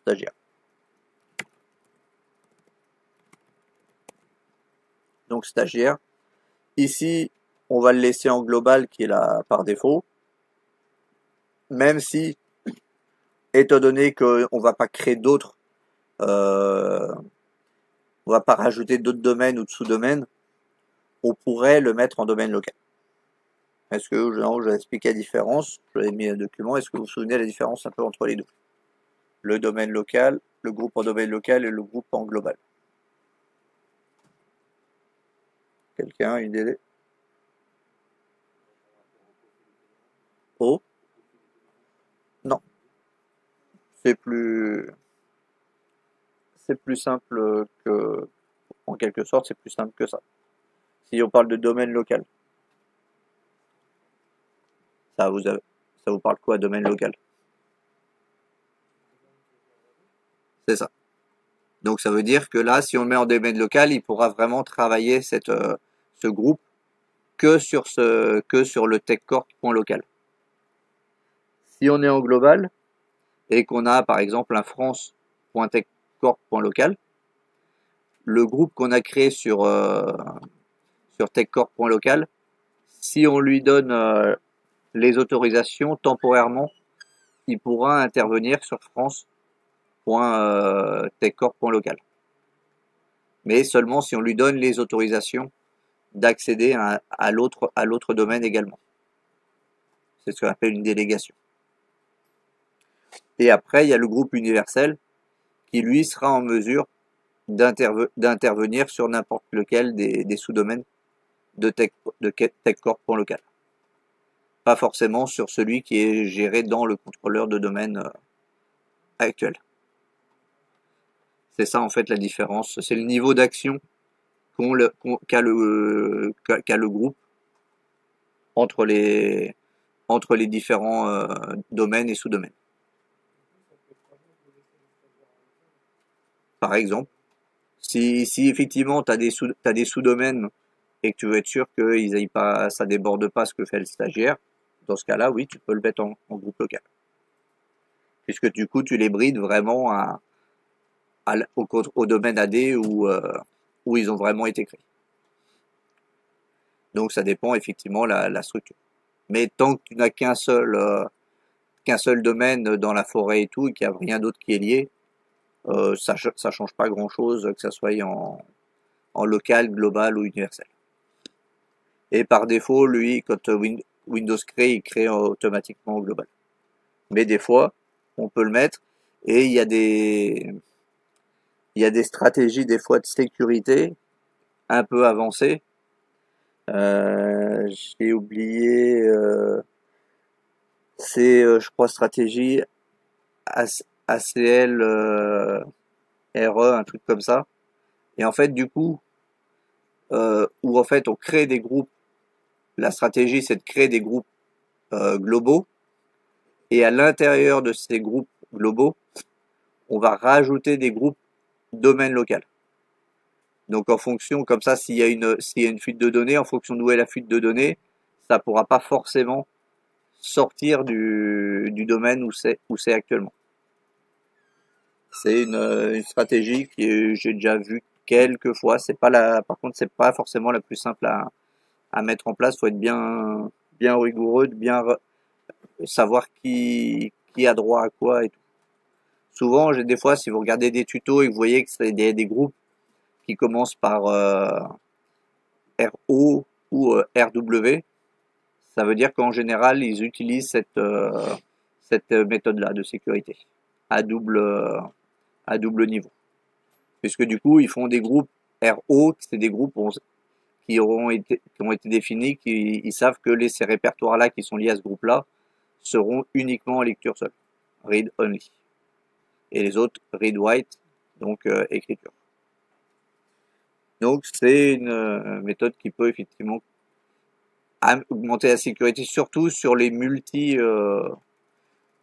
Stagiaire. Donc stagiaire. Ici, on va le laisser en global qui est là par défaut. Même si, étant donné qu'on ne va pas créer d'autres, on va pas rajouter d'autres domaines ou de sous-domaines, on pourrait le mettre en domaine local. Est-ce que j'ai expliqué la différence? Je l'ai mis un document. Est-ce que vous vous souvenez de la différence un peu entre les deux? Le domaine local, le groupe en domaine local et le groupe en global. Quelqu'un, une idée? Oh? Non. C'est plus simple que, en quelque sorte, c'est plus simple que ça. Si on parle de domaine local, ça vous parle quoi, domaine local? C'est ça. Donc ça veut dire que là, si on le met en domaine local, il pourra vraiment travailler ce groupe que sur le techcorp.local. Si on est en global et qu'on a par exemple un france.techcorp.local, le groupe qu'on a créé sur techcorp.local, si on lui donne les autorisations temporairement, il pourra intervenir sur france.techcorp.local. Mais seulement si on lui donne les autorisations d'accéder à l'autre domaine également. C'est ce qu'on appelle une délégation. Et après, il y a le groupe universel qui, lui, sera en mesure d'intervenir sur n'importe lequel des sous-domaines de techcorp.local. Pas forcément sur celui qui est géré dans le contrôleur de domaine actuelle. C'est ça en fait la différence. C'est le niveau d'action qu'a le groupe entre les différents domaines et sous-domaines. Par exemple, si effectivement tu as des sous-domaines et que tu veux être sûr que ça déborde pas ce que fait le stagiaire, dans ce cas-là, oui, tu peux le mettre en groupe local. Puisque du coup, tu les brides vraiment au domaine AD où ils ont vraiment été créés. Donc ça dépend effectivement la structure. Mais tant que tu n'as qu'un seul domaine dans la forêt et tout, et qu'il n'y a rien d'autre qui est lié, ça change pas grand-chose, que ça soit en local, global ou universel. Et par défaut, lui, quand Windows crée, il crée automatiquement au global. Mais des fois, on peut le mettre, et il y a des stratégies des fois de sécurité un peu avancées. J'ai oublié, c'est je crois stratégie ACL RE, un truc comme ça. Et en fait, du coup, où en fait on crée des groupes. La stratégie, c'est de créer des groupes globaux. Et à l'intérieur de ces groupes globaux, on va rajouter des groupes domaine local. Donc en fonction, comme ça, s'il y a une fuite de données, en fonction d'où est la fuite de données, ça pourra pas forcément sortir du domaine où c'est actuellement. C'est une stratégie que j'ai déjà vue quelques fois. Par contre, c'est pas forcément la plus simple à mettre en place. Faut être bien rigoureux, de bien savoir qui a droit à quoi et tout. Souvent, des fois, si vous regardez des tutos et que vous voyez que c'est des groupes qui commencent par RO ou RW, ça veut dire qu'en général, ils utilisent cette méthode-là de sécurité à double niveau. Puisque du coup, ils font des groupes RO, c'est des groupes qui ont été définis, ils savent que ces répertoires-là qui sont liés à ce groupe-là seront uniquement en lecture seule, read only. Et les autres, read write, donc écriture. Donc c'est une méthode qui peut effectivement augmenter la sécurité, surtout sur les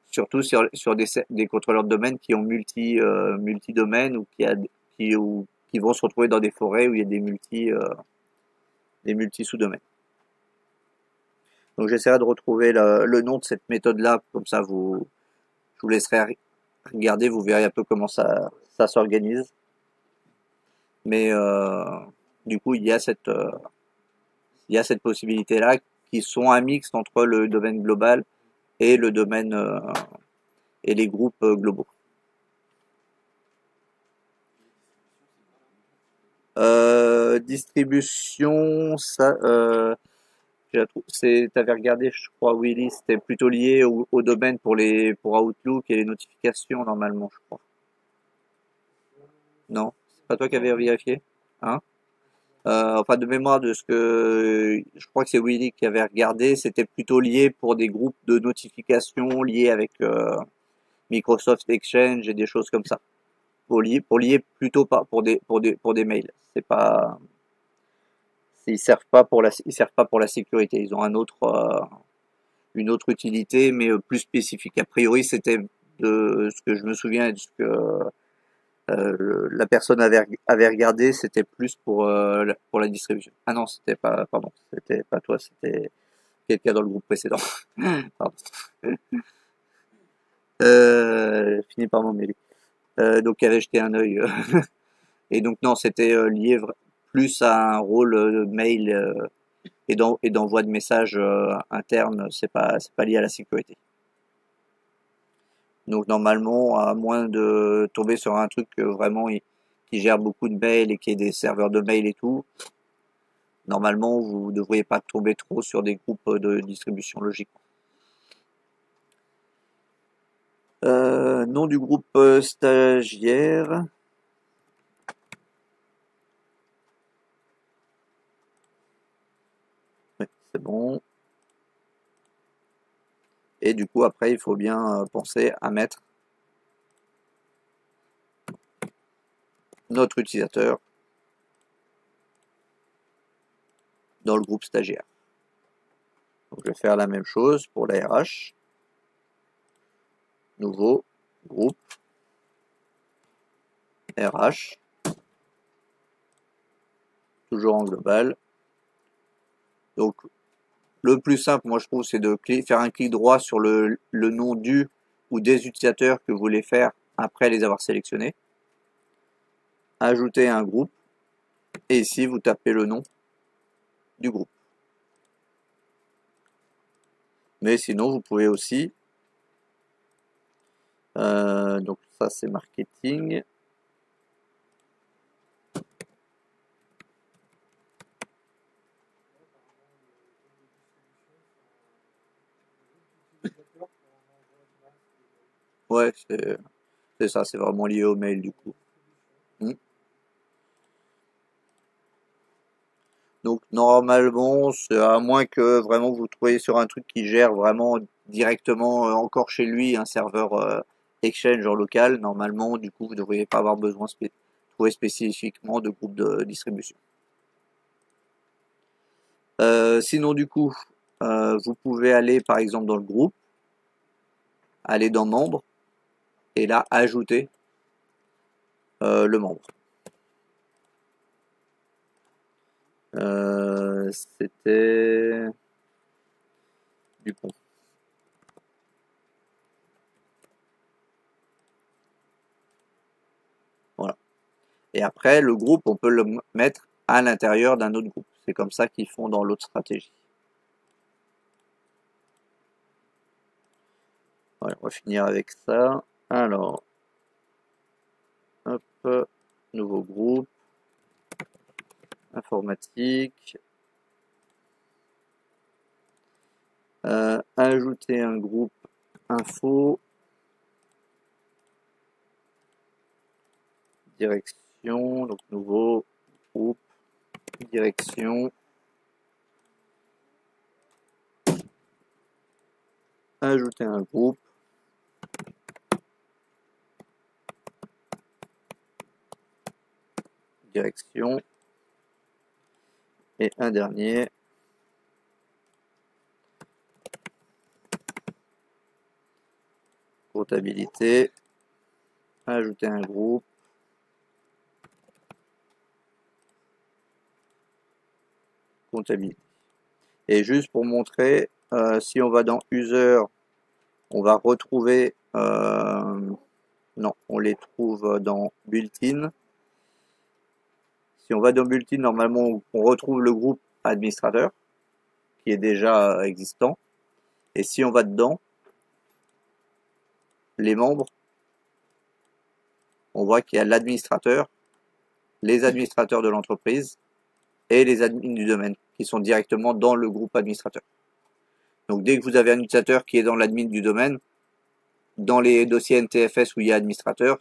surtout sur des contrôleurs de domaine qui ont multi-domaines ou qui vont se retrouver dans des forêts où il y a des multi-sous-domaines. Donc j'essaierai de retrouver le nom de cette méthode-là, comme ça je vous laisserai regarder, vous verrez un peu comment ça s'organise. Mais du coup, il y a cette possibilité-là qui sont un mix entre le domaine global et le domaine et les groupes globaux. Distribution, ça, t'avais regardé, je crois, Willy, c'était plutôt lié au domaine pour Outlook et les notifications normalement, je crois. Non, c'est pas toi qui avais vérifié, hein? Enfin, de mémoire de ce que je crois que c'est Willy qui avait regardé, c'était plutôt lié pour des groupes de notifications liés avec Microsoft Exchange et des choses comme ça. Pour lier plutôt pas pour des mails. C'est pas ils servent pas pour la sécurité. Ils ont une autre utilité, mais plus spécifique. A priori, c'était de ce que je me souviens et de ce que la personne avait regardé, c'était plus pour la distribution. Ah non, c'était pas toi, c'était quelqu'un dans le groupe précédent. Pardon. Fini par m'emmêler. Donc il avait jeté un œil. Et donc non, c'était lié plus à un rôle mail et d'envoi de messages internes. C'est pas lié à la sécurité. Donc normalement, à moins de tomber sur un truc vraiment qui gère beaucoup de mails et qui est des serveurs de mail et tout, normalement vous ne devriez pas tomber trop sur des groupes de distribution logique. Nom du groupe stagiaire. Oui, c'est bon. Et du coup après il faut bien penser à mettre notre utilisateur dans le groupe stagiaire. Donc, je vais faire la même chose pour la RH. Nouveau groupe RH. Toujours en global. Donc, le plus simple, moi je trouve, c'est de faire un clic droit sur le nom du ou des utilisateurs que vous voulez faire après les avoir sélectionnés. Ajouter un groupe. Et ici, vous tapez le nom du groupe. Mais sinon, vous pouvez aussi, donc ça c'est marketing. Ouais, c'est ça, c'est vraiment lié au mail du coup. Donc normalement, à moins que vraiment vous trouviez sur un truc qui gère vraiment directement encore chez lui un serveur Exchange en local, normalement du coup vous ne devriez pas avoir besoin de trouver spécifiquement de groupe de distribution. Sinon du coup, vous pouvez aller par exemple dans le groupe, aller dans membres et là ajouter le membre. C'était Dupont. Voilà. Et après, le groupe, on peut le mettre à l'intérieur d'un autre groupe. C'est comme ça qu'ils font dans l'autre stratégie. Voilà, on va finir avec ça. Alors, hop, nouveau groupe, informatique. Ajouter un groupe info, direction, donc nouveau groupe, direction. Ajouter un groupe. Direction. Et un dernier. Comptabilité. Ajouter un groupe. Comptabilité. Et juste pour montrer, si on va dans User, on va retrouver, non, on les trouve dans Built-in. Si on va dans Built-in, normalement, on retrouve le groupe administrateur, qui est déjà existant. Et si on va dedans, les membres, on voit qu'il y a l'administrateur, les administrateurs de l'entreprise et les admins du domaine, qui sont directement dans le groupe administrateur. Donc dès que vous avez un utilisateur qui est dans l'admin du domaine, dans les dossiers NTFS où il y a administrateur,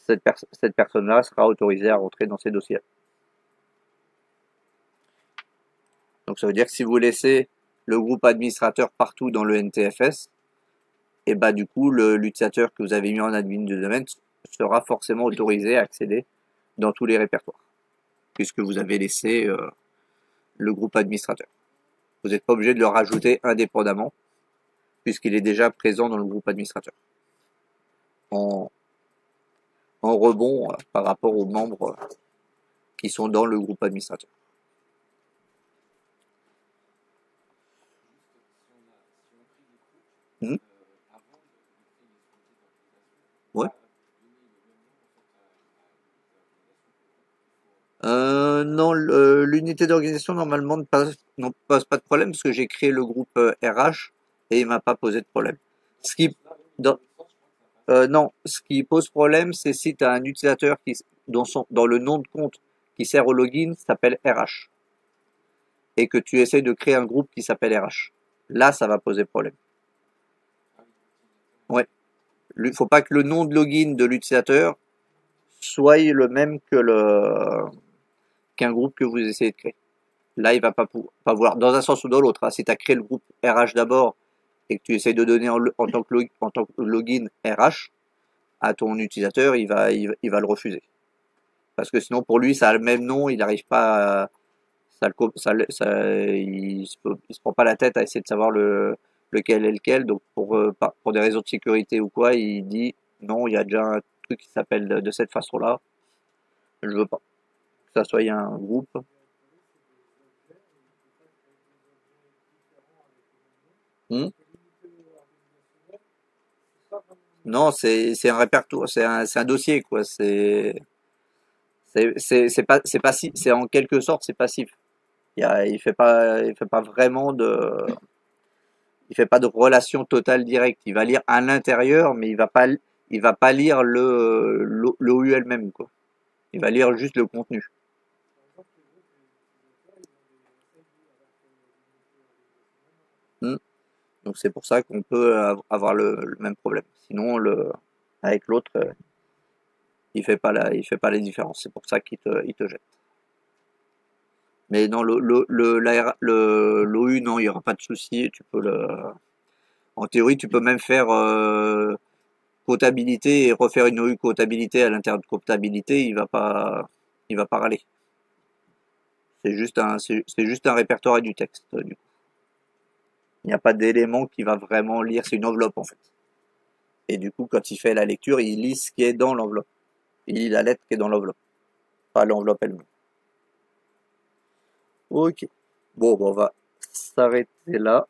cette personne-là sera autorisée à rentrer dans ces dossiers. Donc ça veut dire que si vous laissez le groupe administrateur partout dans le NTFS, et bah du coup l'utilisateur que vous avez mis en admin du domaine sera forcément autorisé à accéder dans tous les répertoires, puisque vous avez laissé le groupe administrateur. Vous n'êtes pas obligé de le rajouter indépendamment, puisqu'il est déjà présent dans le groupe administrateur. En rebond par rapport aux membres qui sont dans le groupe administrateur. Ouais. Non, l'unité d'organisation normalement ne pose pas de problème parce que j'ai créé le groupe RH et il m'a pas posé de problème. Non, ce qui pose problème, c'est si tu as un utilisateur qui, dans le nom de compte qui sert au login s'appelle RH et que tu essaies de créer un groupe qui s'appelle RH. Là, ça va poser problème. Ouais. Il faut pas que le nom de login de l'utilisateur soit le même que qu'un groupe que vous essayez de créer. Là, il va pas vouloir, dans un sens ou dans l'autre. Hein. Si tu as créé le groupe RH d'abord et que tu essayes de donner en tant que login RH, à ton utilisateur, il va le refuser. Parce que sinon, pour lui, ça a le même nom, il n'arrive pas à, il se prend pas la tête à essayer de savoir lequel est lequel. Donc, pour des raisons de sécurité ou quoi, il dit non, il y a déjà un truc qui s'appelle de cette façon-là, je veux pas. Que ça soit un groupe. Hmm. Non, c'est un répertoire, c'est un dossier quoi. C'est passif, c'est en quelque sorte c'est passif. Il fait pas vraiment il fait pas de relation totale directe. Il va lire à l'intérieur, mais il va pas lire l'OU elle-même quoi. Il va lire juste le contenu. Hmm. Donc c'est pour ça qu'on peut avoir le même problème. Sinon avec l'autre, il fait pas les différences. C'est pour ça il te jette. Mais non, l'OU, non, il y aura pas de souci. En théorie, tu peux même faire comptabilité et refaire une OU comptabilité à l'intérieur de comptabilité. Il va pas râler. C'est juste un répertoire et du texte. Du coup. Il n'y a pas d'élément qui va vraiment lire. C'est une enveloppe en fait. Et du coup, quand il fait la lecture, il lit ce qui est dans l'enveloppe. Il lit la lettre qui est dans l'enveloppe, pas l'enveloppe elle-même. Ok. Bon, on va s'arrêter là.